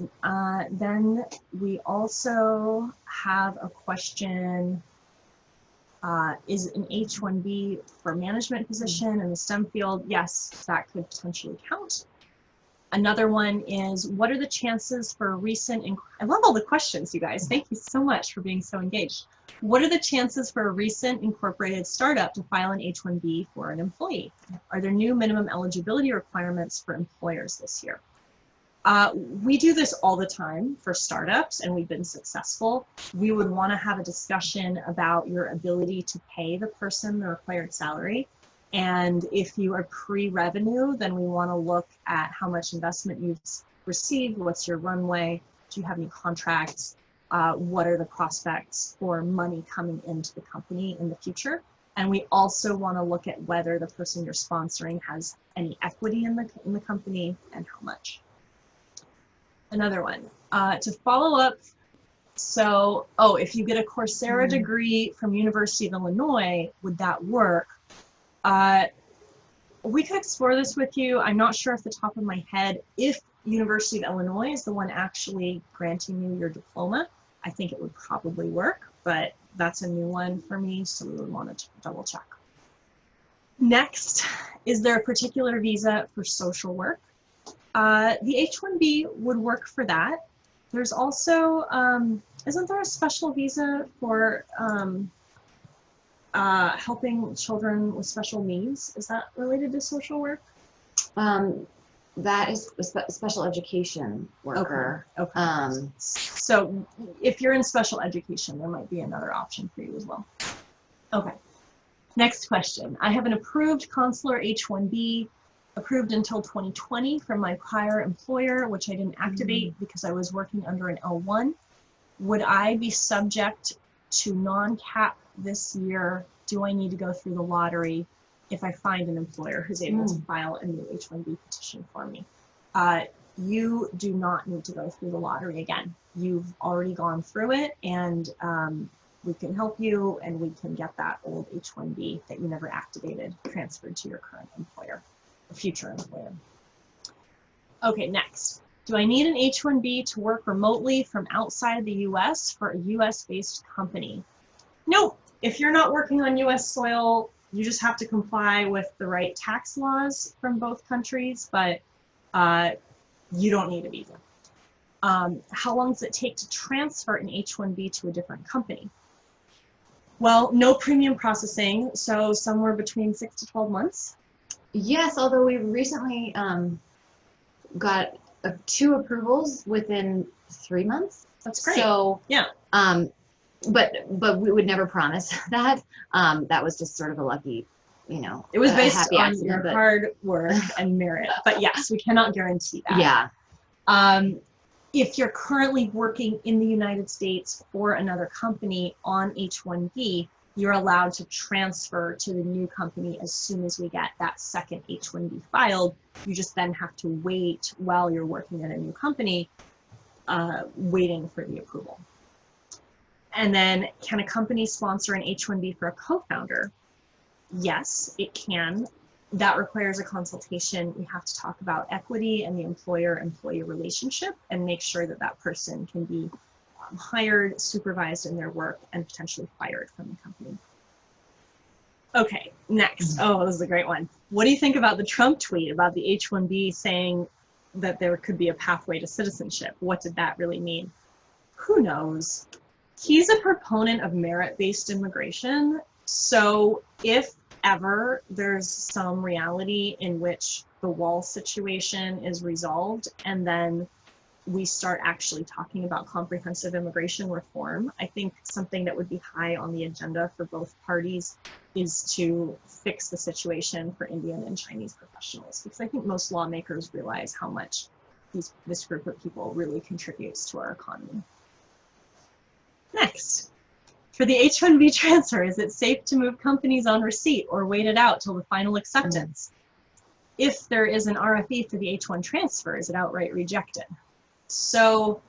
S1: then we also have a question. Is an H-1B for management position in the STEM field? Yes, that could potentially count. Another one is, what are the chances for a recent, I love all the questions, you guys. Thank you so much for being so engaged. What are the chances for a recent incorporated startup to file an H-1B for an employee? Are there new minimum eligibility requirements for employers this year? We do this all the time for startups, and we've been successful. We would want to have a discussion about your ability to pay the person the required salary. And if you are pre-revenue, then we want to look at how much investment you've received, what's your runway, do you have any contracts, what are the prospects for money coming into the company in the future. And we also want to look at whether the person you're sponsoring has any equity in the company and how much. Another one, to follow up, so, if you get a Coursera degree from University of Illinois, would that work? We could explore this with you. I'm not sure off the top of my head if University of Illinois is the one actually granting you your diploma. I think it would probably work, but that's a new one for me, so we would want to double check. Next, is there a particular visa for social work? The H-1B would work for that. There's also a Isn't there a special visa for helping children with special needs? Is that related to social work?
S2: That is a special education worker.
S1: Okay. So if you're in special education, there might be another option for you as well. Okay. Next question. I have an approved consular H-1B approved until 2020 from my prior employer, which I didn't activate because I was working under an L1. Would I be subject to non-cap this year? Do I need to go through the lottery if I find an employer who's able to file a new H-1B petition for me? You do not need to go through the lottery again. You've already gone through it, and we can help you, and we can get that old H-1B that you never activated transferred to your current employer, or future employer. Okay, next. Do I need an H-1B to work remotely from outside the US for a US-based company? Nope. If you're not working on US soil, you just have to comply with the right tax laws from both countries, but you don't need a visa. How long does it take to transfer an H-1B to a different company? Well, no premium processing, so somewhere between 6 to 12 months.
S2: Yes, although we recently got 2 approvals within 3 months.
S1: That's great.
S2: So
S1: yeah.
S2: But we would never promise that. That was just sort of a lucky, you know.
S1: It was based
S2: happy
S1: on
S2: accident,
S1: your hard work and merit. But yes, we cannot guarantee that.
S2: Yeah.
S1: If you're currently working in the United States for another company on H-1B, you're allowed to transfer to the new company as soon as we get that second H-1B filed. You just then have to wait while you're working at a new company, waiting for the approval. And then, can a company sponsor an H-1B for a co-founder? Yes, it can. That requires a consultation. We have to talk about equity and the employer-employee relationship and make sure that that person can be hired, supervised in their work, and potentially fired from the company. Okay, next. Oh, this is a great one. What do you think about the Trump tweet about the H-1B saying that there could be a pathway to citizenship? What did that really mean? Who knows? He's a proponent of merit-based immigration. So if ever there's some reality in which the wall situation is resolved and then we start actually talking about comprehensive immigration reform, I think something that would be high on the agenda for both parties is to fix the situation for Indian and Chinese professionals, because I think most lawmakers realize how much this group of people really contributes to our economy. Next, for the H-1B transfer, is it safe to move companies on receipt or wait it out till the final acceptance? If there is an RFE for the H-1 transfer, is it outright rejected? So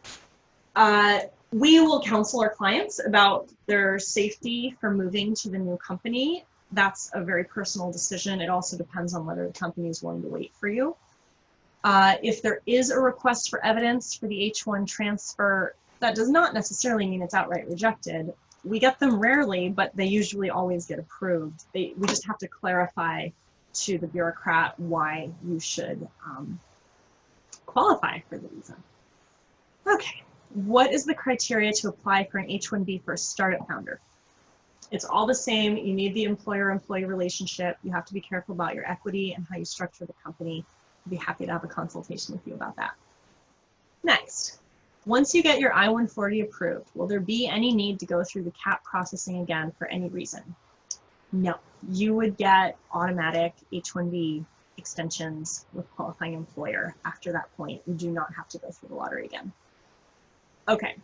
S1: we will counsel our clients about their safety for moving to the new company. That's a very personal decision. It also depends on whether the company is willing to wait for you. If there is a request for evidence for the H-1 transfer, that does not necessarily mean it's outright rejected. We get them rarely, but they usually always get approved. We just have to clarify to the bureaucrat why you should qualify for the visa. Okay, what is the criteria to apply for an H-1B for a startup founder? It's all the same. You need the employer-employee relationship. You have to be careful about your equity and how you structure the company. I'd be happy to have a consultation with you about that. Next, once you get your I-140 approved, will there be any need to go through the CAP processing again for any reason? No, you would get automatic H-1B extensions with qualifying employer after that point. You do not have to go through the lottery again. Okay,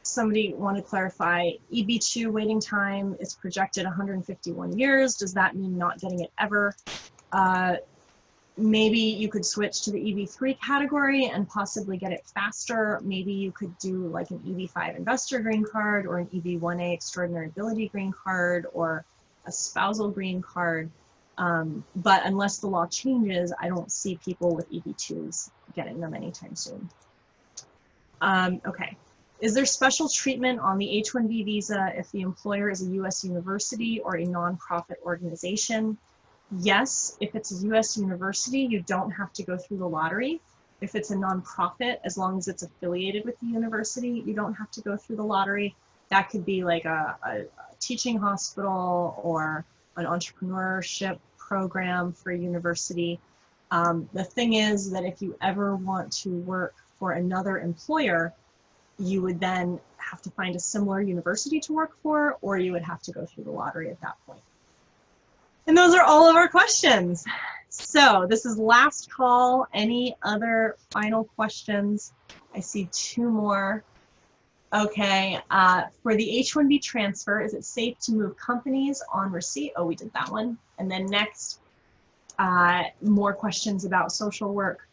S1: somebody want to clarify, EB2 waiting time is projected 151 years. Does that mean not getting it ever? Maybe you could switch to the EB3 category and possibly get it faster. Maybe you could do like an EB5 investor green card or an EB1A extraordinary ability green card or a spousal green card. But unless the law changes, I don't see people with EB2s getting them anytime soon. Okay, is there special treatment on the H-1B visa if the employer is a US university or a nonprofit organization? Yes, if it's a US university, you don't have to go through the lottery. If it's a nonprofit, as long as it's affiliated with the university, you don't have to go through the lottery. That could be like a teaching hospital or an entrepreneurship program for a university. The thing is that if you ever want to work for another employer, you would then have to find a similar university to work for, or you would have to go through the lottery at that point. And those are all of our questions. So this is last call. Any other final questions? I see 2 more. Okay, for the H-1B transfer, is it safe to move companies on receipt? Oh, we did that one. And then next, more questions about social work.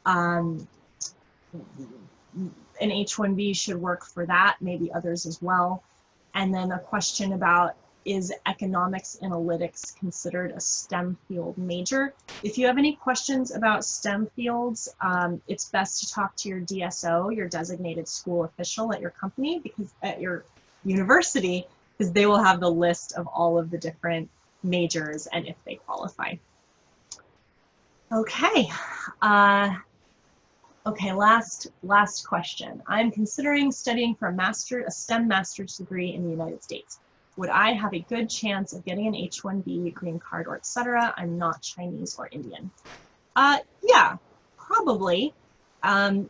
S1: An H-1B should work for that, maybe others as well. And then a question about, is economics analytics considered a STEM field major? If you have any questions about STEM fields, it's best to talk to your DSO, your designated school official at your company, because at your university, because they will have the list of all of the different majors and if they qualify. Okay. Okay, last question. I'm considering studying for a STEM master's degree in the United States. Would I have a good chance of getting an H-1B, green card, or etc.? I'm not Chinese or Indian. Yeah, probably.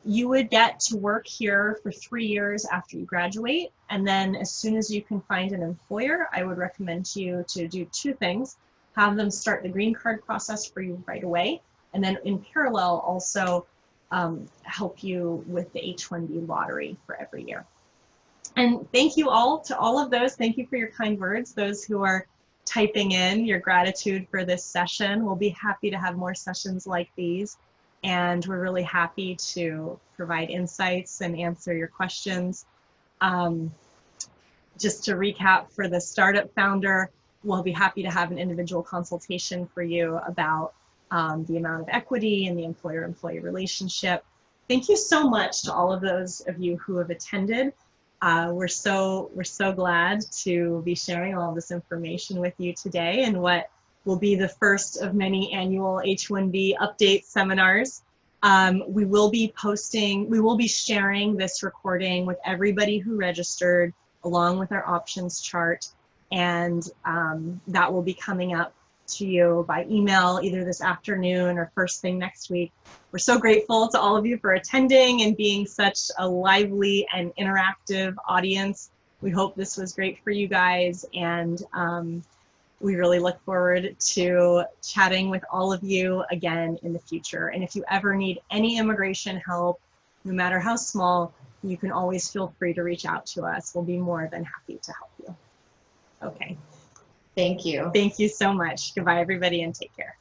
S1: You would get to work here for 3 years after you graduate, and then as soon as you can find an employer, I would recommend to you to do 2 things. Have them start the green card process for you right away, and then in parallel also help you with the H-1B lottery for every year. And thank you all to all of those. Thank you for your kind words. Those who are typing in your gratitude for this session. We'll be happy to have more sessions like these. And we're really happy to provide insights and answer your questions. Just to recap, for the startup founder, we'll be happy to have an individual consultation for you about the amount of equity and the employer-employee relationship. Thank you so much to all of those of you who have attended. We're so glad to be sharing all this information with you today and what will be the first of many annual H-1B update seminars. We will be sharing this recording with everybody who registered along with our options chart, and that will be coming up to you by email either this afternoon or first thing next week. We're so grateful to all of you for attending and being such a lively and interactive audience. We hope this was great for you guys, and we really look forward to chatting with all of you again in the future. And if you ever need any immigration help, no matter how small, you can always feel free to reach out to us. We'll be more than happy to help you. Okay.
S2: Thank you.
S1: Thank you so much. Goodbye, everybody, and take care.